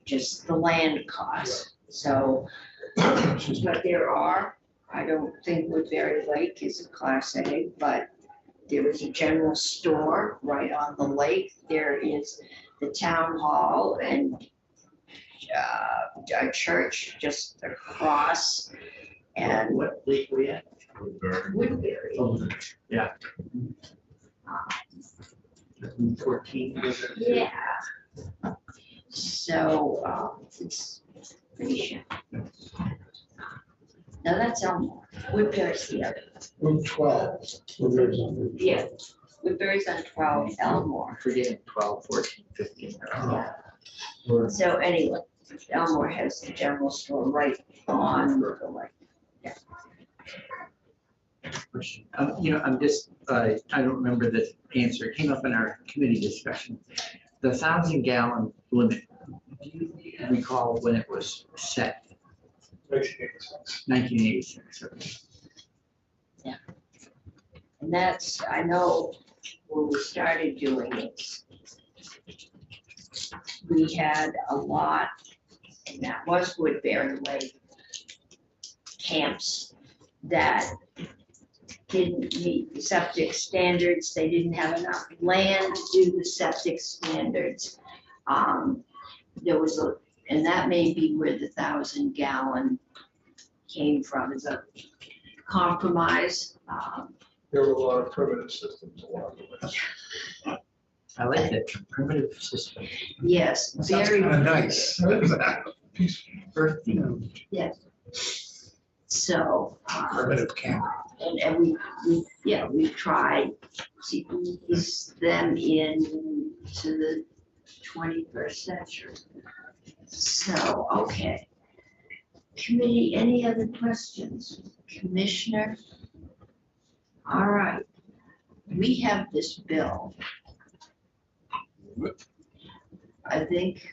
just the land cost. So, but there are, I don't think Woodbury Lake is a Class A, but there is a general store right on the lake. There is the town hall and a church just across and What lake we at? Woodbury. Oh, yeah. 14. Yeah. So, it's pretty sure. No, that's Elmore. Woodbury's the other. Route 12. Woodbury's on Route 12. Yeah. Woodbury's on 12, Elmore. Forgetting 12, 14, 15. Yeah. So anyway, Elmore has the general store right on the lake. Question. I'm just, I don't remember the answer. It came up in our committee discussion. The 1,000-gallon limit, do you recall when it was set? 1986. Okay. Yeah. And that's, I know when we started doing it, we had a lot, and that was Woodbury Lake camps that didn't meet the septic standards. They didn't have enough land to do the septic standards. There was a, and that may be where the 1,000-gallon came from, as a compromise. There were a lot of primitive systems along the way. I like that primitive system. Yes, Sounds very. kind of nice. Peaceful. Earthy. Yes. So. Primitive camp. And we tried to ease them into the 21st century. So, okay. Committee, any other questions? Commissioner? All right. We have this bill. I think.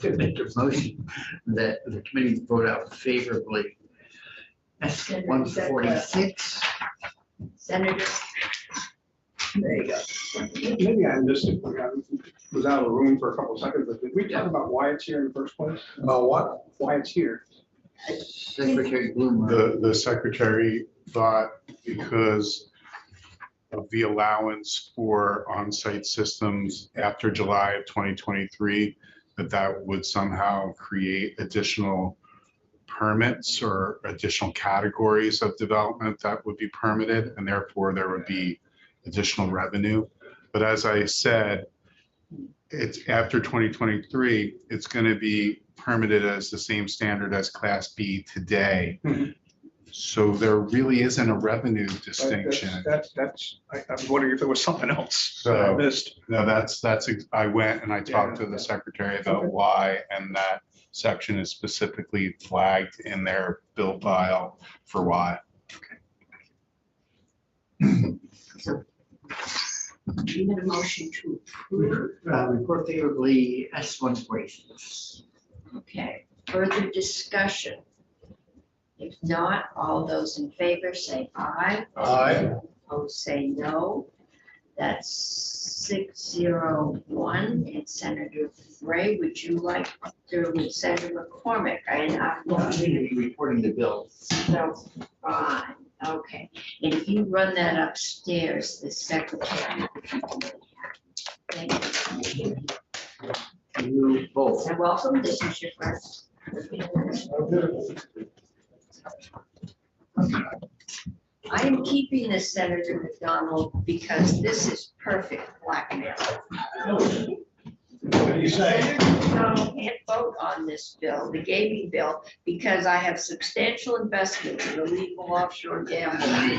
To make a motion that the committee vote out favorably. S 146. Senator. There you go. Maybe I missed it. I was out of the room for a couple of seconds, but did we talk about why it's here in the first place? About what? Why it's here? Secretary Bloom. The secretary thought because of the allowance for on-site systems after July of 2023, that would somehow create additional permits or additional categories of development that would be permitted, and therefore there would be additional revenue. But as I said, it's after 2023, it's going to be permitted as the same standard as Class B today. So there really isn't a revenue distinction. I was wondering if there was something else that I So, missed. no, I went and I talked to the secretary about why, and that section is specifically flagged in their bill file for why. So, you need a motion to approve. Report favorably S 146. Okay, further discussion? If not, all those in favor say aye. Aye. Opposed say no. That's 601. And Senator Frey, would you like to, with Senator McCormick? I'm going to be reporting the bill. So, fine, okay. And if you run that upstairs, the secretary. Thank you. You both. And welcome, this is your first. I am keeping this, Senator McDonald, because this is perfect blackmail. What do you say? Senator McDonald can't vote on this bill, the gaming bill, because I have substantial investments in illegal offshore gambling.